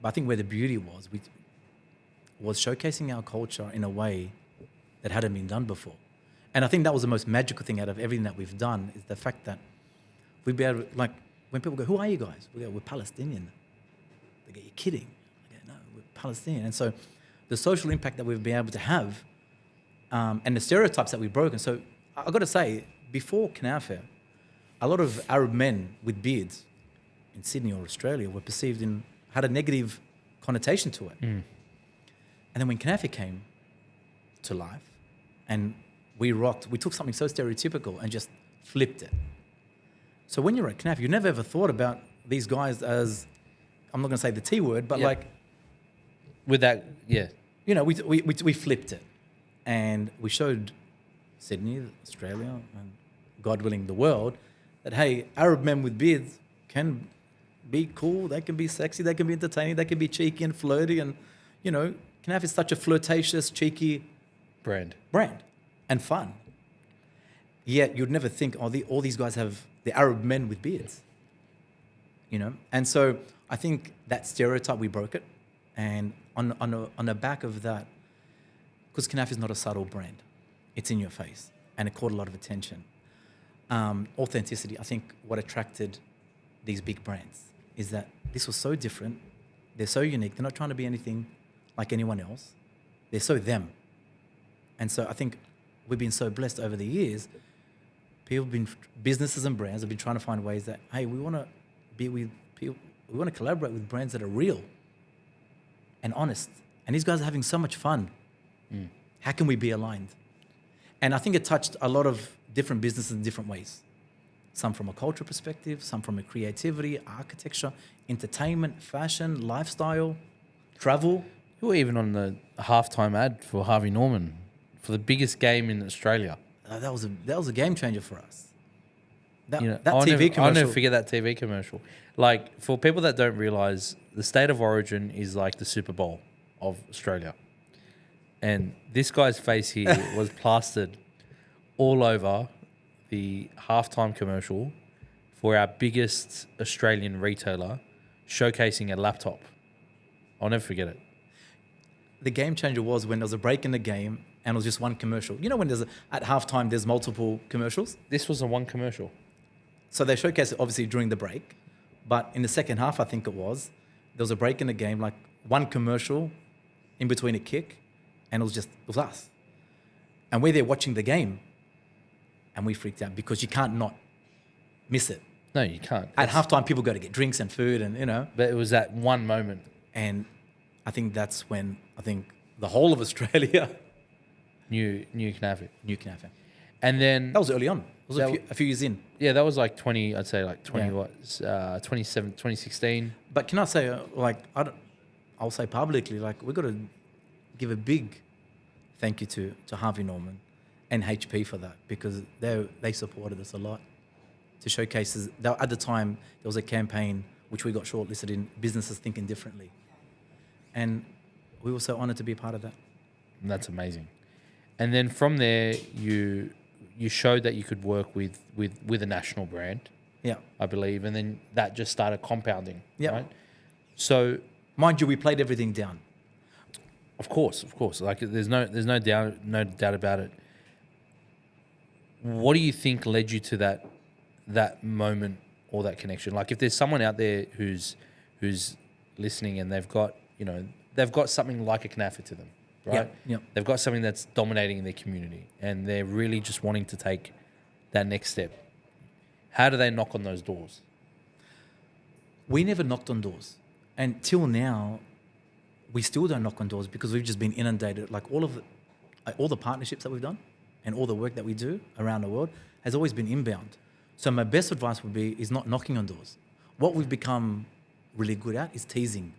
But I think where the beauty was showcasing our culture in a way that hadn't been done before. And I think that was the most magical thing out of everything that we've done, is the fact that we'd be able to, like, when people go, who are you guys? We go, we're Palestinian. They go, you're kidding. I go, no, we're Palestinian. And so the social impact that we've been able to have, and the stereotypes that we've broken. So I've got to say, before Knafeh, a lot of Arab men with beards in Sydney or Australia were had a negative connotation to it. And then when Knafeh came to life, and we took something so stereotypical and just flipped it. So when you're at Knafeh, you never ever thought about these guys as, I'm not going to say the T word, but like...
With that, yeah.
You know, we flipped it. And we showed Sydney, Australia, and God willing, the world, that, hey, Arab men with beards can be cool, they can be sexy, they can be entertaining, they can be cheeky and flirty. And, you know, Knafeh is such a flirtatious, cheeky...
Brand.
And fun. Yet you'd never think, all these guys have the Arab men with beards. You know? And so I think that stereotype, we broke it. And on the back of that, because Knafeh is not a subtle brand, it's in your face, and it caught a lot of attention. Authenticity, I think what attracted these big brands is that this was so different, they're so unique, they're not trying to be anything like anyone else, they're so them. And so I think we've been so blessed over the years, businesses and brands have been trying to find ways that, hey, we want to be with people, we want to collaborate with brands that are real and honest. And these guys are having so much fun. How can we be aligned? And I think it touched a lot of different businesses in different ways. Some from a culture perspective, some from a creativity, architecture, entertainment, fashion, lifestyle, travel.
You were even on the halftime ad for Harvey Norman for the biggest game in Australia.
That was a game changer for us. That
I'll
TV commercial.
I'll never forget that TV commercial. Like, for people that don't realise, the state of origin is like the Super Bowl of Australia. And this guy's face here was plastered all over the halftime commercial for our biggest Australian retailer, showcasing a laptop. I'll never forget it.
The game changer was when there was a break in the game and it was just one commercial. You know when at halftime there's multiple commercials?
This was a one commercial.
So they showcased it obviously during the break, but in the second half, I think it was, there was a break in the game, like one commercial in between a kick, and it was us. And we're there watching the game, and we freaked out because you can't not miss it.
No, you can't.
At halftime, people go to get drinks and food, and, you know.
But it was that one moment.
And I think that's when the whole of Australia
knew Knafeh.
Knew Knafeh. And then... That was early on. It was a few years in.
Yeah, that was like 2016.
But can I say, I'll say publicly, we've got to give a big thank you to Harvey Norman and HP for that, because they supported us a lot to showcase. At the time, there was a campaign which we got shortlisted in, Businesses Thinking Differently. And we were so honoured to be a part of that.
And that's amazing. And then from there, you showed that you could work with a national brand, I believe, and then that just started compounding, right? So,
mind you, we played everything down.
Of course. Like, there's no doubt about it. What do you think led you to that moment or that connection? Like, if there's someone out there who's listening and they've got something like a Knafeh to them, right?
Yep.
They've got something that's dominating in their community and they're really just wanting to take that next step. How do they knock on those doors?
We never knocked on doors. And till now, we still don't knock on doors because we've just been inundated. Like, all the partnerships that we've done and all the work that we do around the world has always been inbound. So my best advice is not knocking on doors. What we've become really good at is teasing.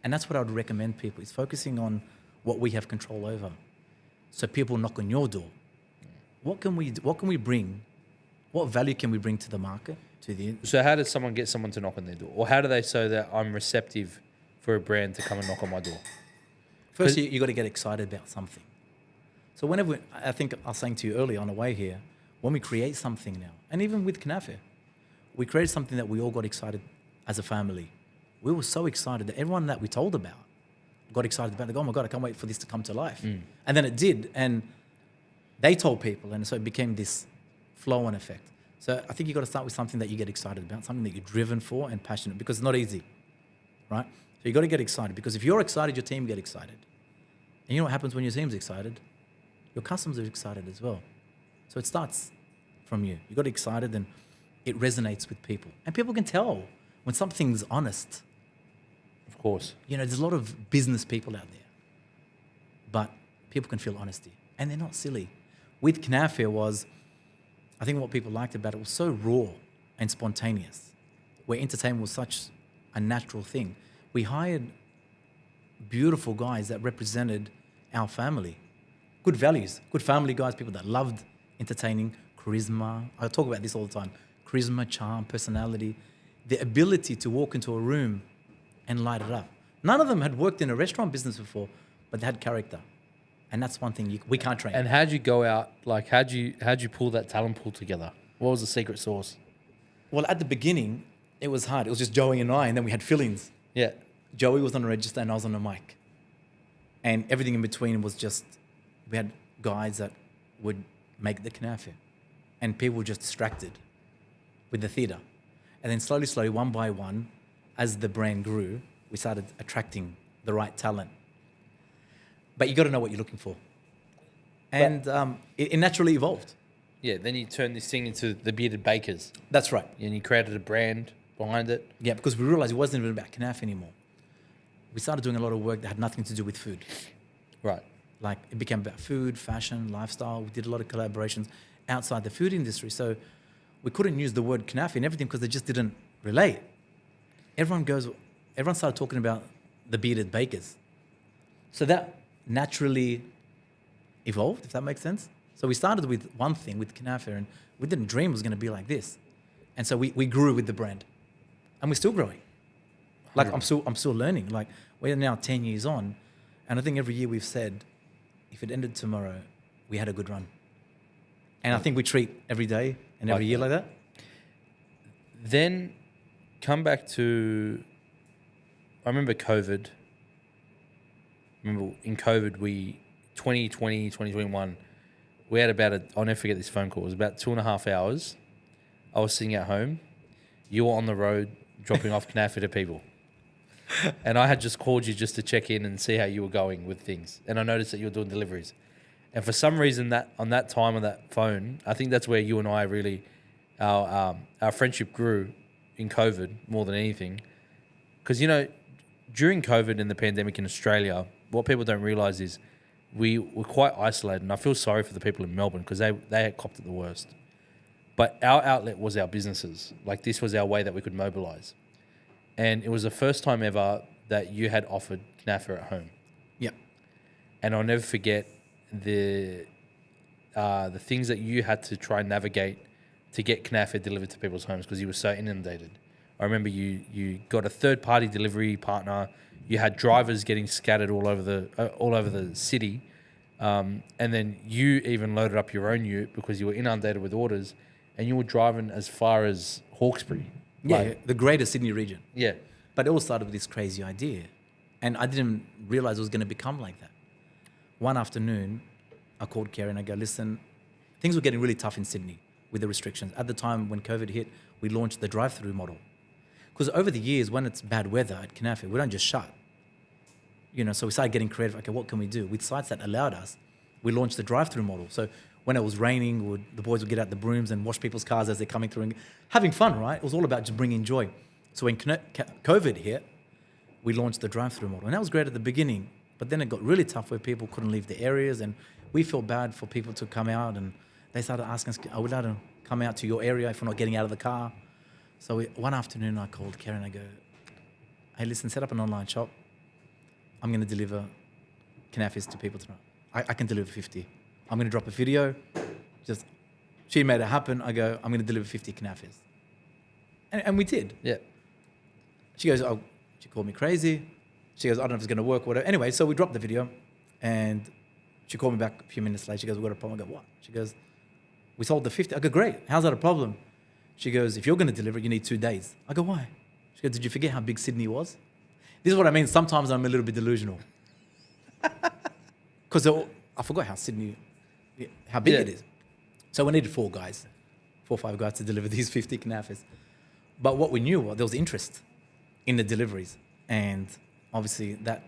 And that's what I would recommend people, is focusing on what we have control over. So people knock on your door what can we bring? What value can we bring to the market?
So how does someone get someone to knock on their door? Or how do they show that I'm receptive for a brand to come and knock on my door?
First, you got to get excited about something. So whenever, I think I was saying to you earlier on the way here, when we create something now, and even with Knafeh, we created something that we all got excited as a family. We were so excited that everyone that we told about got excited about it. Like, oh my God, I can't wait for this to come to life. And then it did. And they told people. And so it became this flow-on effect. So I think you got to start with something that you get excited about, something that you're driven for and passionate, because it's not easy, right? So you got to get excited, because if you're excited, your team get excited. And you know what happens when your team's excited? Your customers are excited as well. So it starts from you. You got excited and it resonates with people. And people can tell when something's honest.
Of course.
You know, there's a lot of business people out there, but people can feel honesty and they're not silly. With Knafeh I think what people liked about it was so raw and spontaneous, where entertainment was such a natural thing. We hired beautiful guys that represented our family. Good values, good family guys, people that loved entertaining, charisma. I talk about this all the time. Charisma, charm, personality, the ability to walk into a room and light it up. None of them had worked in a restaurant business before, but they had character. And that's one thing we can't train.
And how'd you go out, like how'd you pull that talent pool together? What was the secret sauce?
Well, at the beginning, it was hard. It was just Joey and I, and then we had fill-ins.
Yeah.
Joey was on the register and I was on the mic. And everything in between was just, we had guys that would make the Knafeh. And people were just distracted with the theatre. And then slowly, one by one, as the brand grew, we started attracting the right talent. But you got to know what you're looking for. And it naturally evolved.
Yeah, then you turned this thing into the Bearded Bakers.
That's right.
And you created a brand behind it.
Yeah, because we realized it wasn't even about Knafeh anymore. We started doing a lot of work that had nothing to do with food.
Right.
Like it became about food, fashion, lifestyle. We did a lot of collaborations outside the food industry. So we couldn't use the word Knafeh and everything because they just didn't relate. Everyone started talking about the Bearded Bakers. So that naturally evolved, if that makes sense. So we started with one thing, with Knafeh, and we didn't dream it was going to be like this. And so we grew with the brand. And we're still growing. Like I'm still learning. Like we're now 10 years on. And I think every year we've said, if it ended tomorrow, we had a good run. And I think we treat every day and every year like that.
Then come back to, I remember COVID. In COVID, 2020, 2021, we had I'll never forget this phone call. It was about 2.5 hours. I was sitting at home. You were on the road dropping off Knafeh to people. And I had just called you just to check in and see how you were going with things. And I noticed that you were doing deliveries. And for some reason, on that phone, I think that's where you and I really, our friendship grew in COVID more than anything. Because, during COVID and the pandemic in Australia, what people don't realise is we were quite isolated. And I feel sorry for the people in Melbourne because they had copped it the worst. But our outlet was our businesses. Like this was our way that we could mobilise. And it was the first time ever that you had offered Knafeh at home.
Yeah.
And I'll never forget the things that you had to try and navigate to get Knafeh delivered to people's homes because you were so inundated. I remember you got a third-party delivery partner. You had drivers getting scattered all over the city, and then you even loaded up your own ute because you were inundated with orders, and you were driving as far as Hawkesbury.
Yeah, the greater Sydney region.
Yeah.
But it all started with this crazy idea. And I didn't realize it was going to become like that. One afternoon, I called Kerry and I go, listen, things were getting really tough in Sydney with the restrictions. At the time when COVID hit, we launched the drive-through model. Because over the years, when it's bad weather at Knafeh, we don't just shut. So we started getting creative. Okay, what can we do? With sites that allowed us, we launched the drive-through model. So when it was raining, the boys would get out the brooms and wash people's cars as they're coming through and having fun, right? It was all about just bringing joy. So when COVID hit, we launched the drive-through model. And that was great at the beginning, but then it got really tough where people couldn't leave the areas and we felt bad for people to come out and they started asking us, are we allowed to come out to your area if we're not getting out of the car? So one afternoon I called Karen and I go, hey, listen, set up an online shop. I'm going to deliver Knafehs to people tonight. I can deliver 50. I'm going to drop a video Just, she made it happen. I go, I'm going to deliver 50 knafes. And we did.
Yeah.
She goes, oh, she called me crazy. She goes, I don't know if it's going to work, whatever. Anyway, so we dropped the video and she called me back a few minutes later. She goes, we've got a problem. I go, what? She goes, we sold the 50. I go, great. How's that a problem? She goes, if you're going to deliver it, you need 2 days. I go, why? She goes, did you forget how big Sydney was? This is what I mean. Sometimes I'm a little bit delusional. Because I forgot how big it is. So we needed 4 or 5 guys to deliver these 50 knafes. But what we knew was there was interest in the deliveries. And obviously that,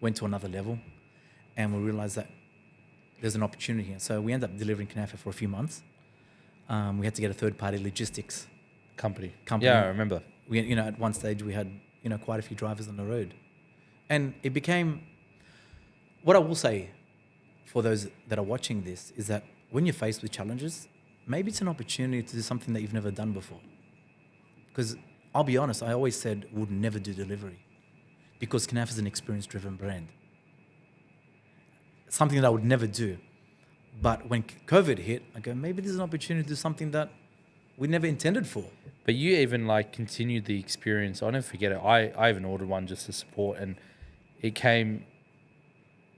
went to another level. And we realized that there's an opportunity here. So we ended up delivering Knafeh for a few months. We had to get a third-party logistics
Company.
company.
Yeah, I remember.
We, at one stage we had, quite a few drivers on the road. And it became, what I will say for those that are watching this is that when you're faced with challenges, maybe it's an opportunity to do something that you've never done before. Because I'll be honest, I always said we would never do delivery because Knafeh is an experience-driven brand. Something that I would never do. But when COVID hit, I go, maybe there's an opportunity to do something that we never intended for.
But you even continued the experience. I'll never forget it. I even ordered one just to support, and it came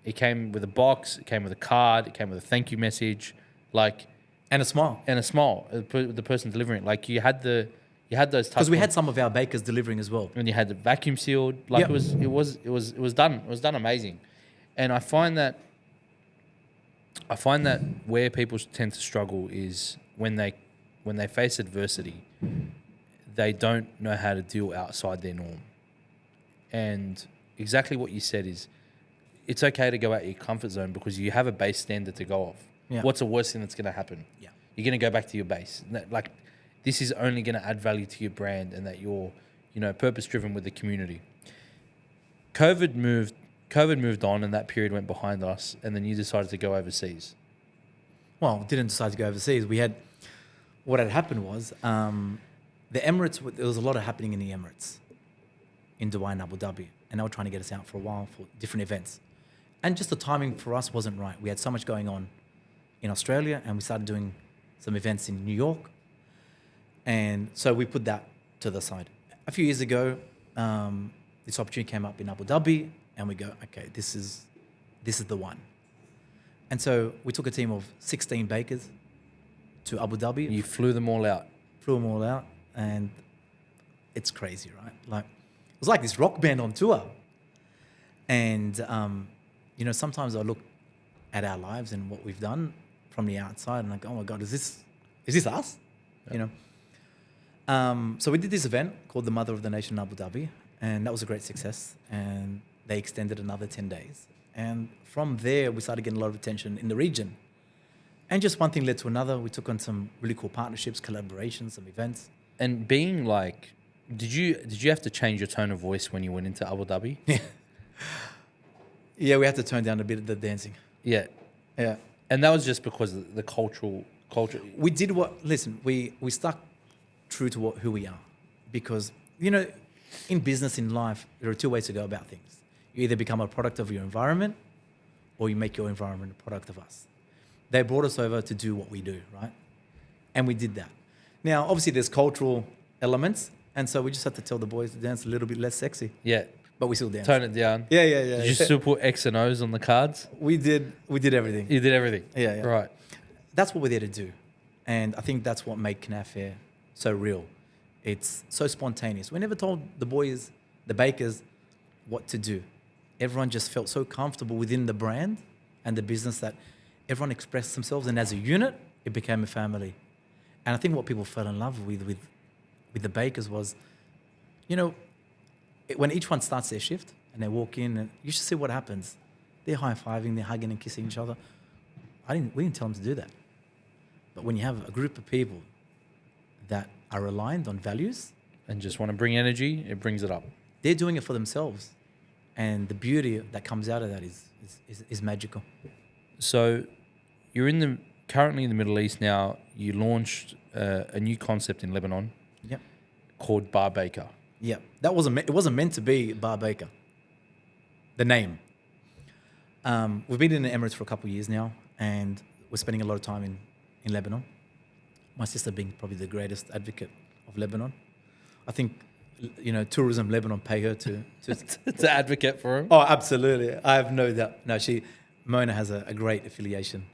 with a box, it came with a card, it came with a thank you message,
And a smile.
and a smile. The person delivering it, you had those touch
Because we had
points.
some of our bakers delivering as well.
And you had the vacuum sealed.
Yep.
It was done amazing. And I find that where people tend to struggle is when they face adversity, they don't know how to deal outside their norm. And exactly what you said is, it's okay to go out your comfort zone because you have a base standard to go off.
Yeah.
What's the worst thing that's going to happen?
Yeah.
You're going to go back to your base. This is only going to add value to your brand and that you're, purpose driven with the community. COVID moved on and that period went behind us, and then you decided to go overseas.
Well, didn't decide to go overseas. What had happened was the Emirates, there was a lot of happening in the Emirates, in Dubai and Abu Dhabi, and they were trying to get us out for a while for different events. And just the timing for us wasn't right. We had so much going on in Australia, and we started doing some events in New York. And so we put that to the side. A few years ago, this opportunity came up in Abu Dhabi, and we go, okay, this is the one. And so we took a team of 16 bakers to Abu Dhabi.
You flew them all out.
Flew them all out, and it's crazy, right? It was like this rock band on tour. And, sometimes I look at our lives and what we've done from the outside, and I go, oh my God, is this us?
Yep.
So we did this event called the Mother of the Nation in Abu Dhabi, and that was a great success. And they extended another 10 days. And from there, we started getting a lot of attention in the region. And just one thing led to another. We took on some really cool partnerships, collaborations, some events.
And being did you have to change your tone of voice when you went into Abu Dhabi?
Yeah, we had to tone down a bit of the dancing.
Yeah.
Yeah.
And that was just because of the culture.
We did we stuck true to who we are. Because, in business, in life, there are 2 ways to go about things. You either become a product of your environment or you make your environment a product of us. They brought us over to do what we do, right? And we did that. Now, obviously, there's cultural elements, and so we just had to tell the boys to dance a little bit less sexy.
Yeah.
But we still danced.
Tone it down.
Yeah.
Did you still put X and O's on the cards?
We did everything.
You did everything.
Yeah.
Right.
That's what we're there to do. And I think that's what made Knafeh so real. It's so spontaneous. We never told the boys, the bakers, what to do. Everyone just felt so comfortable within the brand and the business that everyone expressed themselves, and as a unit, it became a family. And I think what people fell in love with the bakers was, when each one starts their shift and they walk in, and you should see what happens. They're high-fiving, they're hugging and kissing each other. We didn't tell them to do that. But when you have a group of people that are aligned on values
And just want to bring energy, it brings it up.
they're doing it for themselves. And the beauty that comes out of that is magical.
So you're currently in the Middle East now. You launched a new concept in Lebanon.
Yep.
Called Bar Baker.
Yeah, it wasn't meant to be Bar Baker. The name. We've been in the Emirates for a couple of years now, and we're spending a lot of time in Lebanon. My sister being probably the greatest advocate of Lebanon. I think, tourism Lebanon pay her to
to advocate for him.
Oh, absolutely. I have no doubt. No, Mona has a great affiliation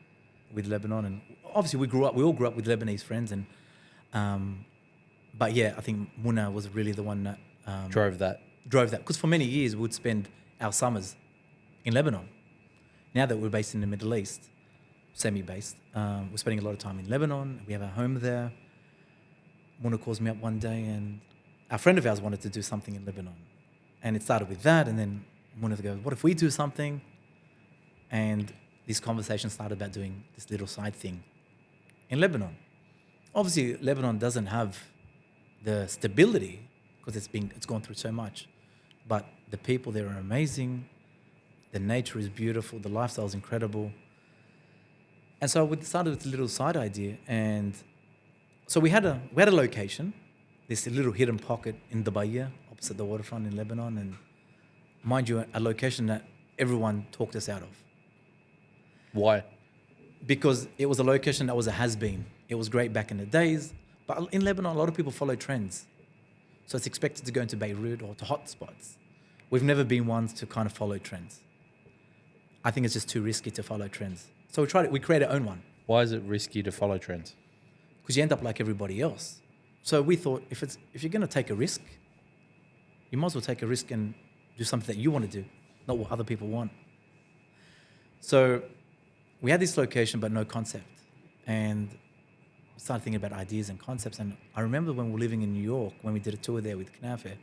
with Lebanon, and obviously we all grew up with Lebanese friends, and but yeah, I think Muna was really the one that
Drove that.
because for many years we would spend our summers in Lebanon. Now that we're based in the Middle East, semi-based, we're spending a lot of time in Lebanon. We have a home there. Muna calls me up one day, and a friend of ours wanted to do something in Lebanon, and it started with that, and then Muna goes, "What if we do something?" And this conversation started about doing this little side thing in Lebanon. Obviously, Lebanon doesn't have the stability because it's gone through so much, but the people there are amazing. The nature is beautiful. The lifestyle is incredible. And so we started with a little side idea, and so we had a location, this little hidden pocket in Dubai, opposite the waterfront in Lebanon, and mind you, a location that everyone talked us out of.
Why?
Because it was a location that was a has-been. It was great back in the days, but in Lebanon, a lot of people follow trends. So it's expected to go into Beirut or to hot spots. We've never been ones to kind of follow trends. I think it's just too risky to follow trends. So we created our own one.
Why is it risky to follow trends?
Because you end up like everybody else. So we thought if you're going to take a risk, you might as well take a risk and do something that you want to do, not what other people want. So we had this location but no concept, and started thinking about ideas and concepts. And I remember when we were living in New York, when we did a tour there with Knafeh,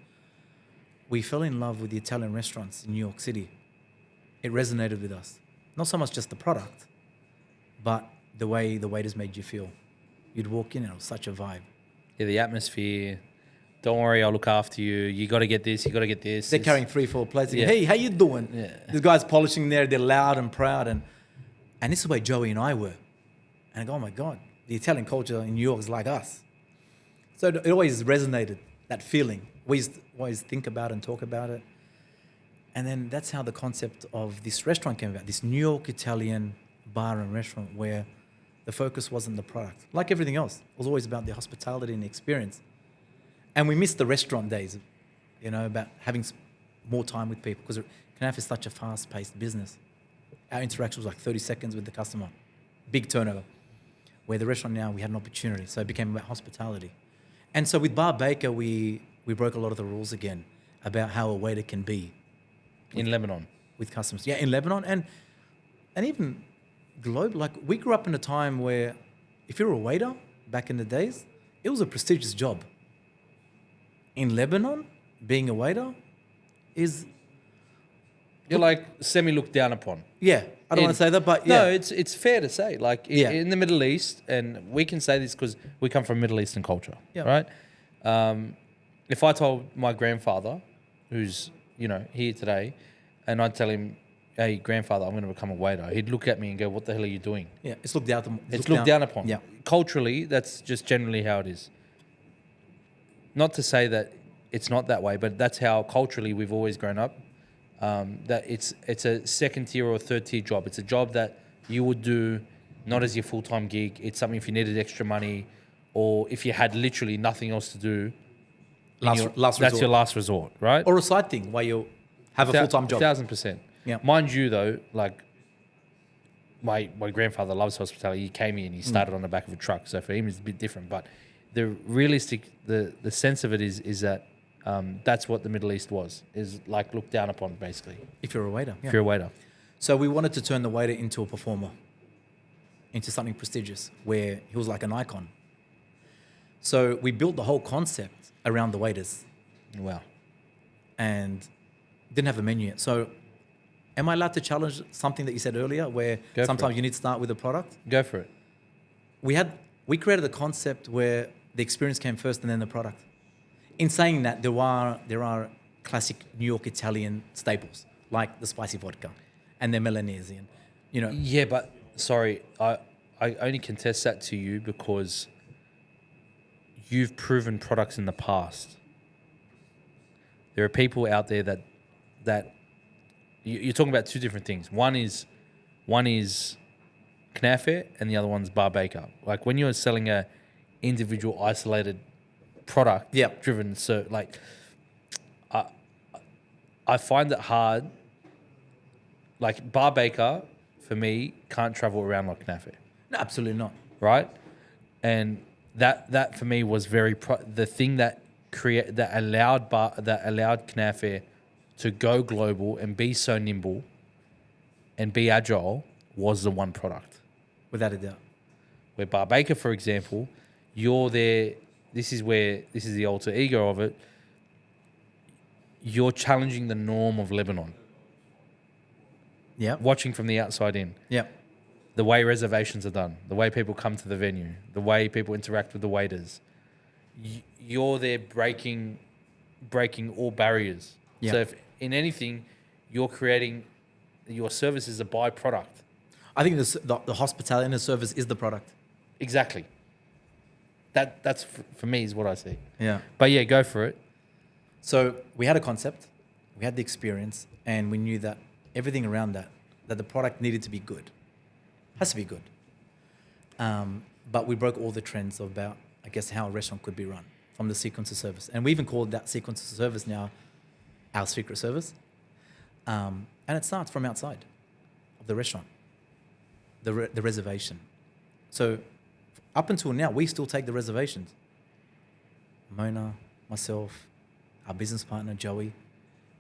we fell in love with the Italian restaurants in New York City. It resonated with us. Not so much just the product, but the way the waiters made you feel. You'd walk in and it was such a vibe.
Yeah, the atmosphere. Don't worry, I'll look after you. You got to get this. You got to get this.
They're carrying 3-4 plates.
Yeah.
Hey, how you doing?
Yeah.
This guy's polishing there. They're loud and proud. And this is where Joey and I were. And I go, oh my God, the Italian culture in New York is like us. So it always resonated, that feeling. We always think about it and talk about it. And then that's how the concept of this restaurant came about, this New York Italian bar and restaurant where the focus wasn't the product. Like everything else, it was always about the hospitality and the experience. And we missed the restaurant days, about having more time with people, because Knafeh is such a fast-paced business. Our interaction was like 30 seconds with the customer, big turnover. Where the restaurant now, we had an opportunity, so it became about hospitality. And so with Bar Baker, we broke a lot of the rules again about how a waiter can be.
In Lebanon.
With customers. Yeah, in Lebanon and even global. Like, we grew up in a time where if you were a waiter back in the days, it was a prestigious job. In Lebanon, being a waiter is...
You're like semi-looked down upon.
Yeah, I don't want to say that, but yeah.
No, it's fair to say. Like, in the Middle East, and we can say this because we come from Middle Eastern culture, right? If I told my grandfather, who's, here today, and I'd tell him, hey, grandfather, I'm going to become a waiter, he'd look at me and go, what the hell are you doing?
Yeah, it's looked down upon.
It's looked down upon.
Yeah.
Culturally, that's just generally how it is. Not to say that it's not that way, but that's how culturally we've always grown up. That it's a second tier or third tier job. It's a job that you would do not as your full-time gig. It's something if you needed extra money or if you had literally nothing else to do. That's your last resort, right?
Or a side thing where you have a full-time job.
1,000%.
Yeah.
Mind you, though, like my grandfather loves hospitality. He came here and he started on the back of a truck, so for him it's a bit different. But the realistic, the sense of it is that that's what the Middle East was, is like looked down upon basically.
If you're a waiter.
If you're a waiter.
So we wanted to turn the waiter into a performer, into something prestigious where he was like an icon. So we built the whole concept around the waiters.
Wow.
And didn't have a menu yet. So am I allowed to challenge something that you said earlier where sometimes you need to start with a product?
Go for it.
We created a concept where the experience came first and then the product. In saying that, there are classic New York Italian staples like the spicy vodka and the Milanese.
Yeah, but sorry, I only contest that to you because you've proven products in the past. There are people out there that you're talking about two different things. One is Knafeh Knafeh and the other one's Bar Baker. Like when you're selling a individual isolated product driven, so like I find it hard. Like Bar Baker for me can't travel around like Knafeh.
No, absolutely not.
Right? And that for me was the thing that allowed Knafeh to go global and be so nimble and be agile was the one product.
Without a doubt.
Where Bar Baker, for example, you're there. This is the alter ego of it. You're challenging the norm of Lebanon.
Yeah.
Watching from the outside in.
Yeah.
The way reservations are done, the way people come to the venue, the way people interact with the waiters. You're there breaking all barriers.
Yeah.
So if in anything, you're creating your service is a byproduct.
I think the hospitality and the service is the product.
Exactly. That's for me is what I see.
Yeah.
But yeah, go for it.
So we had a concept, we had the experience, and we knew that everything around that the product needed to be good. Has to be good. But we broke all the trends about, I guess, how a restaurant could be run from the sequence of service. And we even called that sequence of service now our secret service. And it starts from outside of the restaurant, the reservation. So up until now, we still take the reservations. Mona, myself, our business partner, Joey.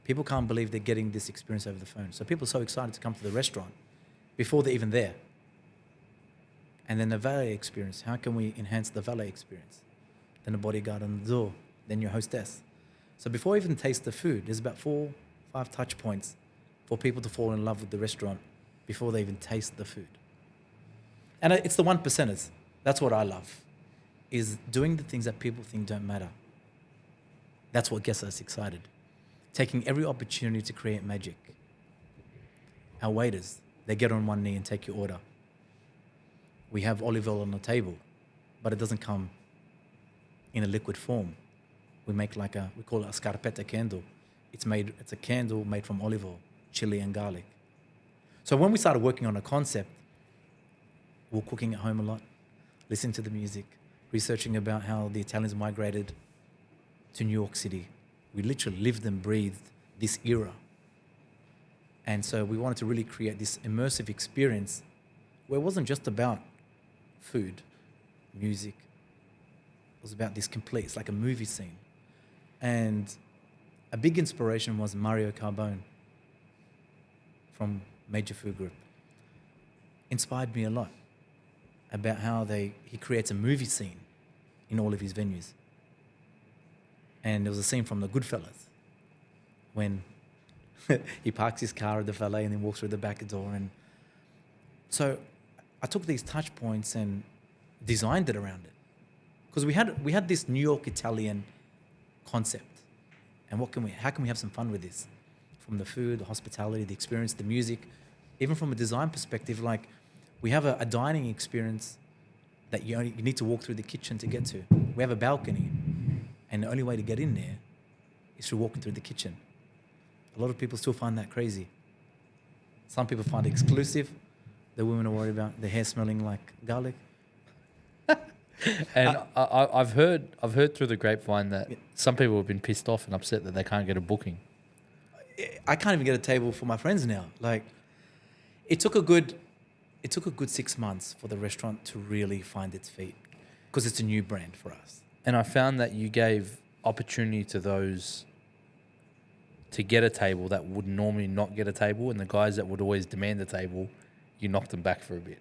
People can't believe they're getting this experience over the phone. So people are so excited to come to the restaurant before they're even there. And then the valet experience. How can we enhance the valet experience? Then the bodyguard on the door, then your hostess. So before you even taste the food, there's about 4-5 touch points for people to fall in love with the restaurant before they even taste the food. And it's the 1%ers. That's what I love, is doing the things that people think don't matter. That's what gets us excited. Taking every opportunity to create magic. Our waiters, they get on one knee and take your order. We have olive oil on the table, but it doesn't come in a liquid form. We make we call it a scarpetta candle. It's a candle made from olive oil, chili and garlic. So when we started working on a concept, we were cooking at home a lot, listening to the music, researching about how the Italians migrated to New York City. We literally lived and breathed this era. And so we wanted to really create this immersive experience where it wasn't just about food, music. It was about this complete, it's like a movie scene. And a big inspiration was Mario Carbone from Major Food Group. Inspired me a lot about how he creates a movie scene in all of his venues. And there was a scene from The Goodfellas when he parks his car at the valet and then walks through the back door. And so I took these touch points and designed it around it. Because we had this New York Italian concept. And how can we have some fun with this? From the food, the hospitality, the experience, the music, even from a design perspective, like we have a dining experience that you need to walk through the kitchen to get to. We have a balcony. And the only way to get in there is through walking through the kitchen. A lot of people still find that crazy. Some people find it exclusive. The women are worried about their hair smelling like garlic.
And I've heard through the grapevine that some people have been pissed off and upset that they can't get a booking.
I can't even get a table for my friends now. Like, it took a good 6 months for the restaurant to really find its feet because it's a new brand for us.
And I found that you gave opportunity to those to get a table that would normally not get a table, and the guys that would always demand a table, you knocked them back for a bit.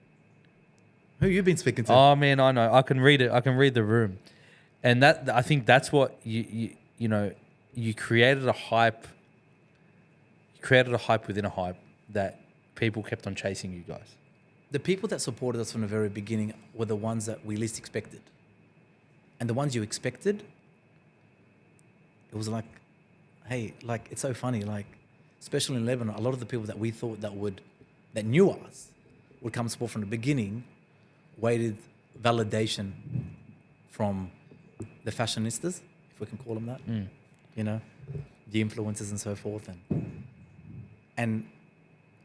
Who you been speaking to?
Oh man, I know. I can read it. I can read the room, and that I think that's what you created a hype. You created a hype within a hype that people kept on chasing you guys.
The people that supported us from the very beginning were the ones that we least expected. And the ones you expected, it was like, hey, like, it's so funny, like, especially in Lebanon, a lot of the people that we thought that knew us would come support from the beginning, waited validation from the fashionistas, if we can call them that, the influencers and so forth. And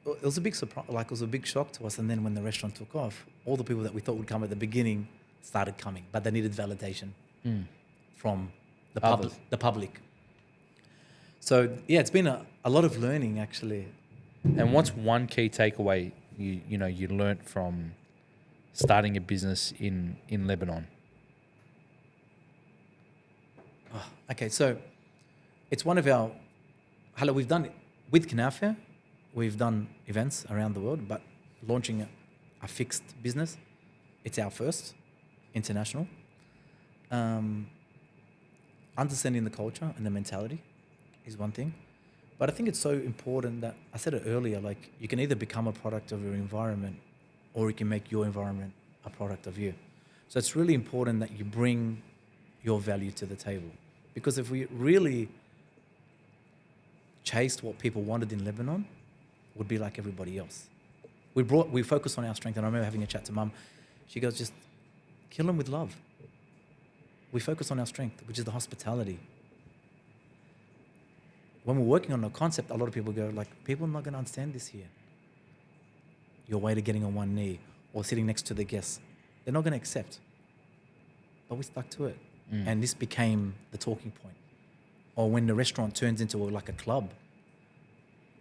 it was a big surprise, like it was a big shock to us. And then when the restaurant took off, all the people that we thought would come at the beginning started coming, but they needed validation from the public.
Others.
The public. So yeah, it's been a lot of learning actually.
And what's one key takeaway you learnt from starting a business in Lebanon?
Okay, so it's one of our. We've done it with Knafeh. We've done events around the world, but launching a fixed business, it's our first international. Understanding the culture and the mentality is one thing. But I think it's so important that, I said it earlier, like you can either become a product of your environment or you can make your environment a product of you. So it's really important that you bring your value to the table. Because if we really chased what people wanted in Lebanon, would be like everybody else. We focus on our strength, and I remember having a chat to Mum. She goes, just kill them with love. We focus on our strength, which is the hospitality. When we're working on a concept, a lot of people go like, people are not going to understand this here. Your way to getting on one knee or sitting next to the guests, they're not going to accept. But we stuck to it. And this became the talking point. Or when the restaurant turns into like a club,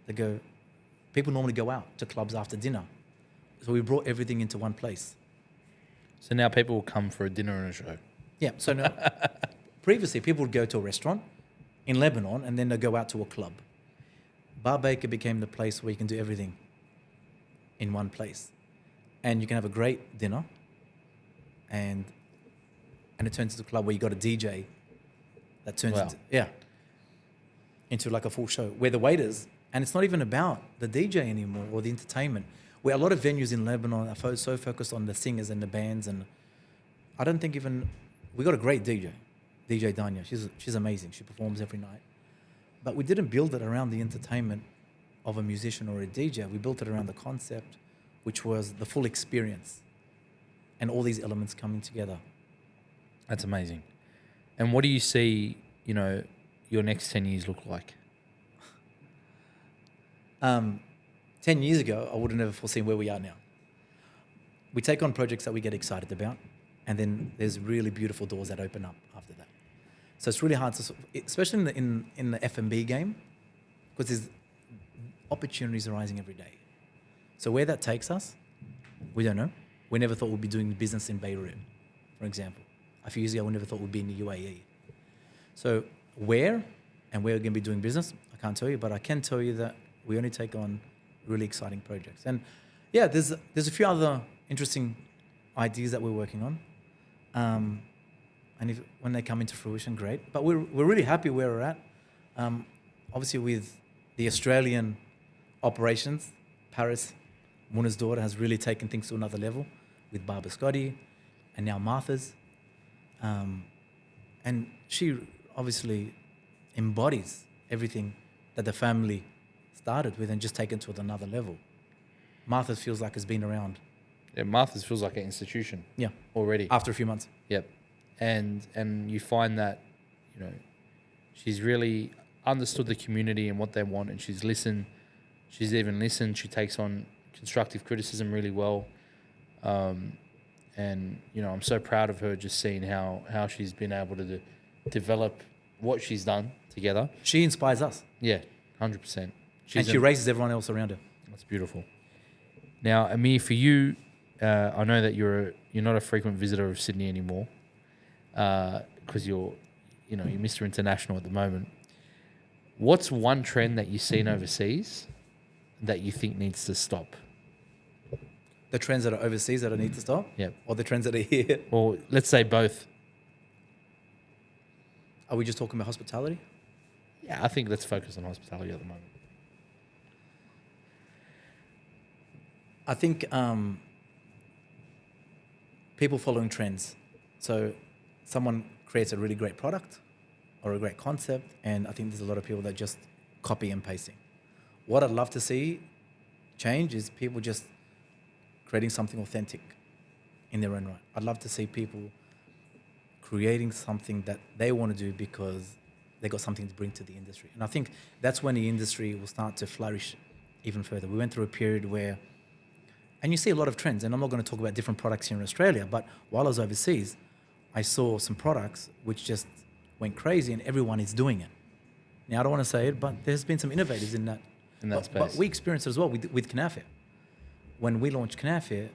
they go, people normally go out to clubs after dinner. So we brought everything into one place.
So now people will come for a dinner and a show.
Yeah. So now, previously people would go to a restaurant in Lebanon and then they'd go out to a club. Bar Baker became the place where you can do everything in one place. And you can have a great dinner and it turns into a club where you got a DJ that turns into like a full show where the waiters, and it's not even about the DJ anymore or the entertainment, where a lot of venues in Lebanon are so focused on the singers and the bands, and I don't think even, we got a great DJ Danya, she's amazing, she performs every night, but we didn't build it around the entertainment of a musician or a DJ. We built it around the concept, which was the full experience and all these elements coming together.
That's amazing. And what do you see, your next 10 years look like?
10 years ago, I would have never foreseen where we are now. We take on projects that we get excited about, and then there's really beautiful doors that open up after that. So it's really hard to, especially in the F&B game, because there's opportunities arising every day. So where that takes us, we don't know. We never thought we'd be doing business in Beirut, for example. A few years ago, we never thought we'd be in the UAE. So where and where we're going to be doing business, I can't tell you, but I can tell you that we only take on really exciting projects. And yeah, there's a few other interesting ideas that we're working on. And when they come into fruition, great. But we're really happy where we're at. Obviously with the Australian operations, Paris, Muna's daughter, has really taken things to another level with Barbara Scotty and now Martha's. And she obviously embodies everything that the family started with and just taken to another level. Martha's feels like it's been around.
Yeah, Martha's feels like an institution.
Yeah.
Already.
After a few months.
Yep. And you find that, she's really understood the community and what they want, and she's listened. She's even listened. She takes on constructive criticism really well. And, I'm so proud of her, just seeing how she's been able to develop what she's done together.
She inspires us.
Yeah, 100%.
And she raises everyone else around her.
That's beautiful. Now, Ameer, for you, I know that you're not a frequent visitor of Sydney anymore, because you're Mr. International at the moment. What's one trend that you've seen overseas that you think needs to stop?
The trends that are overseas that I need to stop?
Yep.
Or the trends that are here?
Or let's say both.
Are we just talking about hospitality?
Yeah, I think let's focus on hospitality at the moment.
I think people following trends. So someone creates a really great product or a great concept, and I think there's a lot of people that just copy and pasting. What I'd love to see change is people just creating something authentic in their own right. I'd love to see people creating something that they want to do because they got something to bring to the industry. And I think that's when the industry will start to flourish even further. We went through a period where, and you see a lot of trends, and I'm not going to talk about different products here in Australia, but while I was overseas, I saw some products which just went crazy and everyone is doing it. Now, I don't want to say it, but there's been some innovators in that
space.
But we experienced it as well with Knafeh. When we launched Knafeh,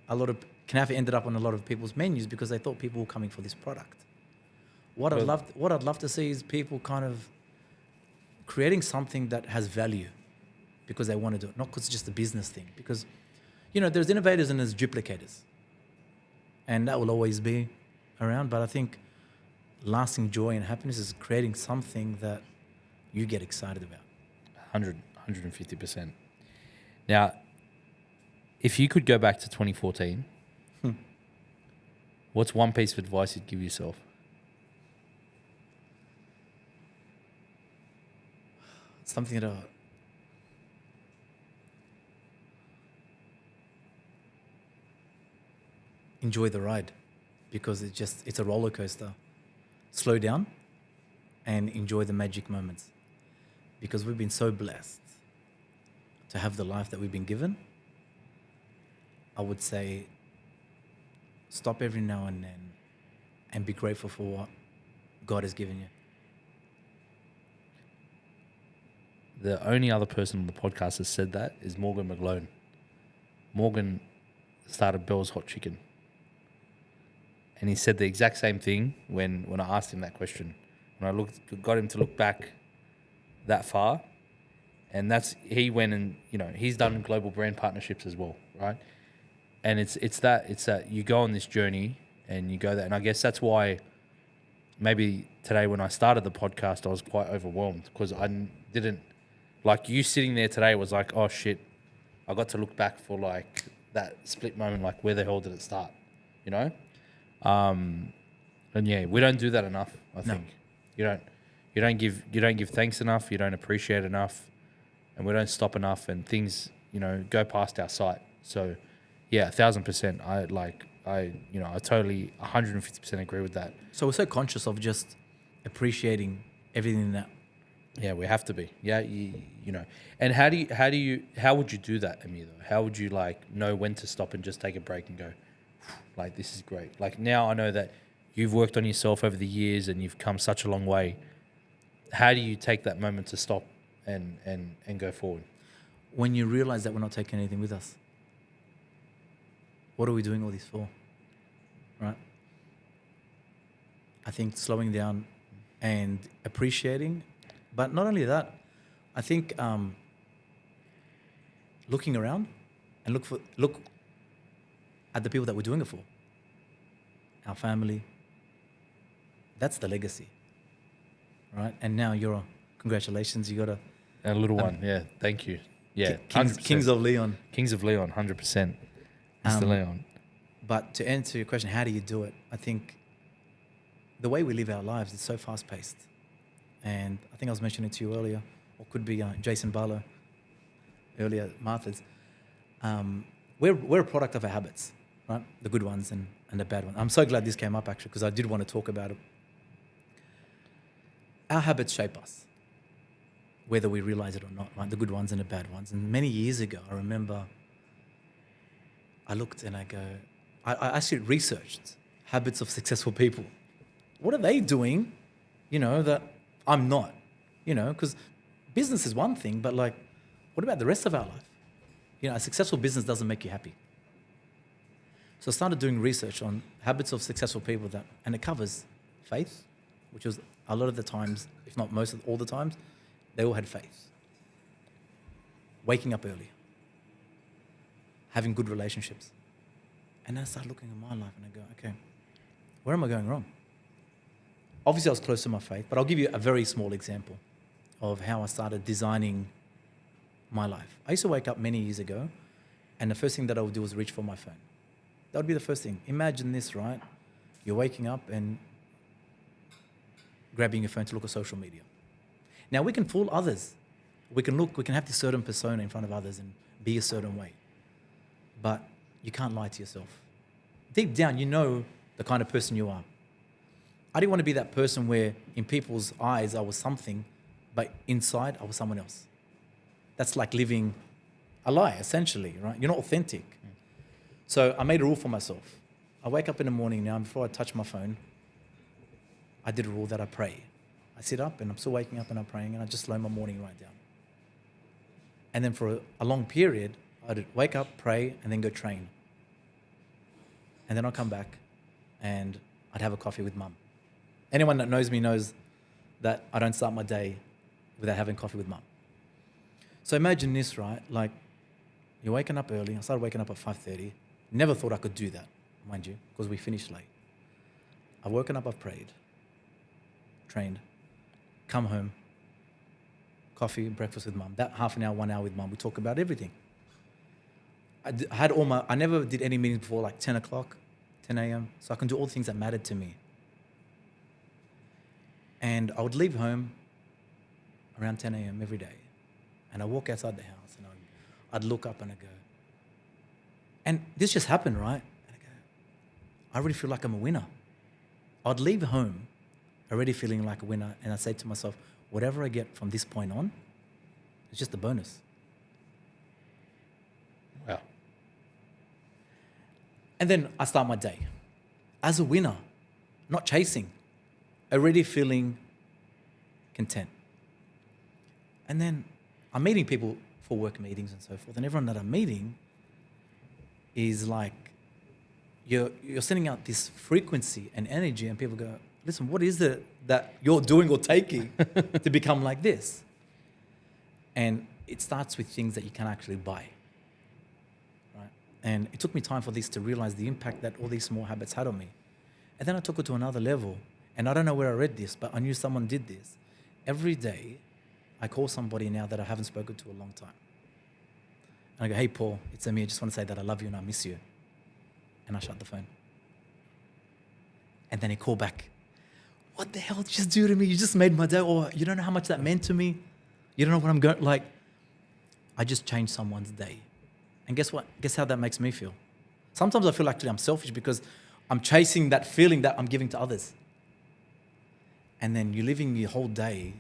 a lot of Knafeh ended up on a lot of people's menus because they thought people were coming for this product. What I'd love to see is people kind of creating something that has value because they want to do it, not because it's just a business thing. Because, there's innovators and there's duplicators. And that will always be around. But I think lasting joy and happiness is creating something that you get excited about.
150%. Now, if you could go back to 2014, what's one piece of advice you'd give yourself?
Something that enjoy the ride, because it's a roller coaster. Slow down and enjoy the magic moments, because we've been so blessed to have the life that we've been given. I would say stop every now and then and be grateful for what God has given you.
The only other person on the podcast that said that is Morgan McGlone. Morgan started Bell's Hot Chicken. And he said the exact same thing when I asked him that question. When I got him to look back that far. And he went and, he's done global brand partnerships as well, right? And it's that you go on this journey and you go there. And I guess that's why maybe today when I started the podcast, I was quite overwhelmed, because I didn't, like you sitting there today was like, oh shit, I got to look back for like that split moment, like where the hell did it start, And yeah, we don't do that enough, I think. You don't give thanks enough, you don't appreciate enough, and we don't stop enough, and things, go past our sight. So yeah, 1,000%. I totally 150% agree with that.
So we're so conscious of just appreciating everything that.
Yeah, we have to be. Yeah, And how would you do that, Ameer, though? How would you know when to stop and just take a break and go, like, this is great. Like, now I know that you've worked on yourself over the years and you've come such a long way. How do you take that moment to stop and go forward?
When you realize that we're not taking anything with us. What are we doing all this for? Right? I think slowing down and appreciating, but not only that, I think looking around and look at the people that we're doing it for. Our family. That's the legacy, right? And now congratulations, you got
a little one. Yeah, thank you. Yeah,
Kings of Leon.
Kings of Leon, 100%. Mr. Leon.
But to answer your question, how do you do it? I think the way we live our lives is so fast-paced. And I think I was mentioning it to you earlier, or could be Jason Barlow earlier, Martha's. We're a product of our habits, right? The good ones and the bad ones. I'm so glad this came up, actually, because I did want to talk about it. Our habits shape us, whether we realize it or not, right? The good ones and the bad ones. And many years ago, I remember I looked and I actually researched habits of successful people. What are they doing, that I'm not? Because business is one thing, but what about the rest of our life? A successful business doesn't make you happy. So I started doing research on habits of successful people and it covers faith, which was a lot of the times, if not most of all the times, they all had faith. Waking up early. Having good relationships. And then I started looking at my life and I go, okay, where am I going wrong? Obviously, I was close to my faith, but I'll give you a very small example of how I started designing my life. I used to wake up many years ago, and the first thing that I would do was reach for my phone. That would be the first thing. Imagine this, right? You're waking up and grabbing your phone to look at social media. Now, we can fool others. We can have this certain persona in front of others and be a certain way. But you can't lie to yourself. Deep down, you know the kind of person you are. I didn't want to be that person where in people's eyes I was something, but inside I was someone else. That's like living a lie, essentially, right? You're not authentic. So I made a rule for myself. I wake up in the morning now, and before I touch my phone, I did a rule that I pray. I sit up and I'm still waking up and I'm praying, and I just slow my morning right down. And then for a long period, I'd wake up, pray, and then go train. And then I'll come back and I'd have a coffee with mum. Anyone that knows me knows that I don't start my day without having coffee with mum. So imagine this, right? Like, you're waking up early. I started waking up at 5:30. Never thought I could do that, mind you, because we finished late. I've woken up, I've prayed, trained, come home, coffee, breakfast with mum. That half an hour, 1 hour with mum, we talk about everything. I never did any meetings before like 10 o'clock, 10 a.m. So I can do all the things that mattered to me. And I would leave home around 10 a.m. every day. And I walk outside the house and I'd look up and I'd go, and this just happened, right? And I go, I already feel like I'm a winner. I'd leave home already feeling like a winner, and I'd say to myself, whatever I get from this point on, it's just a bonus.
Wow.
And then I start my day as a winner, not chasing, already feeling content. And then I'm meeting people for work meetings and so forth, and everyone that I'm meeting is like, you're sending out this frequency and energy, and people go, listen, what is it that you're doing or taking to become like this? And it starts with things that you can actually buy, right? And it took me time for this to realize the impact that all these small habits had on me. And then I took it to another level, and I don't know where I read this, but I knew someone did this. Every day, I call somebody now that I haven't spoken to a long time. And I go, hey, Paul, it's Ameer. I just want to say that I love you and I miss you. And I shut the phone. And then he called back. What the hell did you just do to me? You just made my day. Or you don't know how much that meant to me. You don't know what I'm going, like, I just changed someone's day. And guess what? Guess how that makes me feel? Sometimes I feel actually I'm selfish because I'm chasing that feeling that I'm giving to others. And then you're living your whole day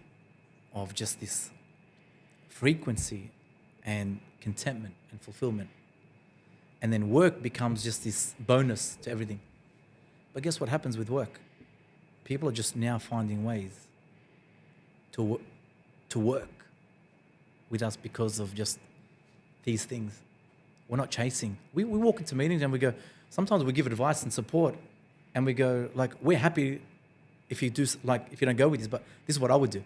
of just this frequency and contentment and fulfillment. And then work becomes just this bonus to everything. But guess what happens with work? People are just now finding ways to work with us because of just these things. We're not chasing. We walk into meetings and we go, sometimes we give advice and support, and we go, like, we're happy if you do, like, if you don't go with this, but this is what I would do.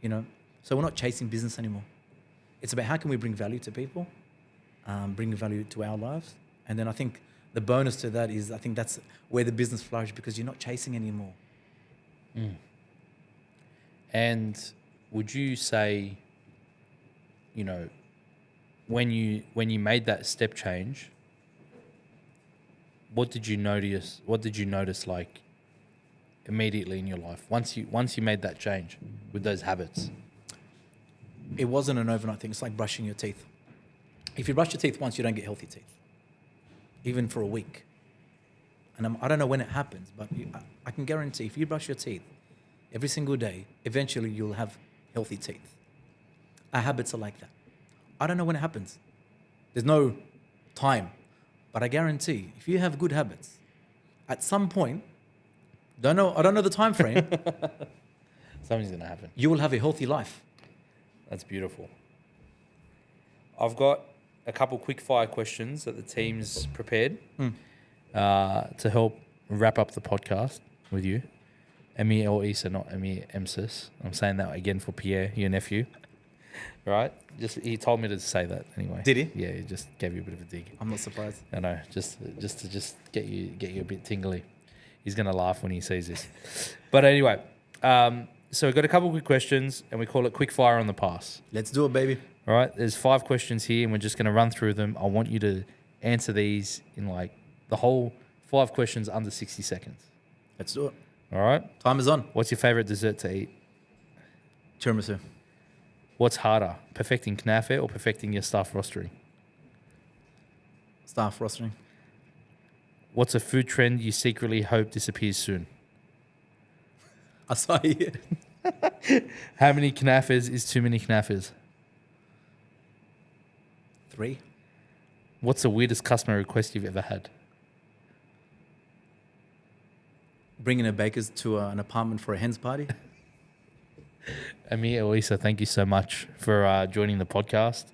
You know? So we're not chasing business anymore. It's about how can we bring value to people, bring value to our lives. And then I think the bonus to that is, I think that's where the business flourishes, because you're not chasing anymore.
Mm. And would you say, you know, when you made that step change, what did you notice? What did you notice, like, immediately in your life once you made that change with those habits?
It wasn't an overnight thing. It's like brushing your teeth. If you brush your teeth once, you don't get healthy teeth, even for a week. And I don't know when it happens, but I can guarantee if you brush your teeth every single day, eventually you'll have healthy teeth. Our habits are like that. I don't know when it happens. There's no time. But I guarantee if you have good habits, at some point, I don't know the time frame,
Something's going to happen.
you will have a healthy life.
That's beautiful. I've got a couple quick fire questions that the team's prepared to help wrap up the podcast with you. Ameer El-Issa, not Ameer El-Issa. I'm saying that again for Pierre, your nephew. Right? He told me to say that anyway.
Did he?
Yeah, he just gave you a bit of a dig.
I'm not surprised.
I know, just to get you a bit tingly. He's gonna laugh when he sees this. But anyway, so we've got a couple of quick questions, and we call it quick fire on the pass.
Let's do it, baby.
All right, there's 5 questions here, and we're just gonna run through them. I want you to answer these in like the whole 5 questions under 60 seconds.
Let's do it.
All right.
Time is on.
What's your favorite dessert to eat?
Tiramisu.
What's harder, perfecting Knafeh or perfecting your staff rostering?
Staff rostering.
What's a food trend you secretly hope disappears soon?
Acai.
How many Knafehs is too many Knafehs?
3.
What's the weirdest customer request you've ever had?
Bringing a baker's to an apartment for a hen's party.
Ameer El-Issa, thank you so much for joining the podcast.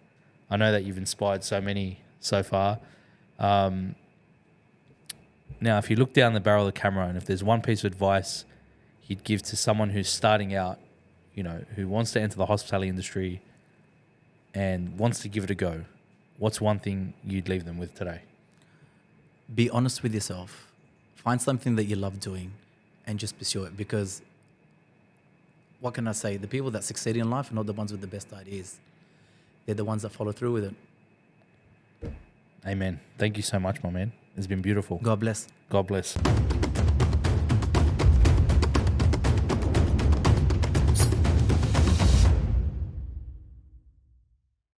I know that you've inspired so many so far. Now, if you look down the barrel of the camera and if there's one piece of advice you'd give to someone who's starting out, you know, who wants to enter the hospitality industry and wants to give it a go, what's one thing you'd leave them with today?
Be honest with yourself. Find something that you love doing and just pursue it, because what can I say? The people that succeed in life are not the ones with the best ideas. They're the ones that follow through with it.
Amen. Thank you so much, my man. It's been beautiful.
God bless.
God bless.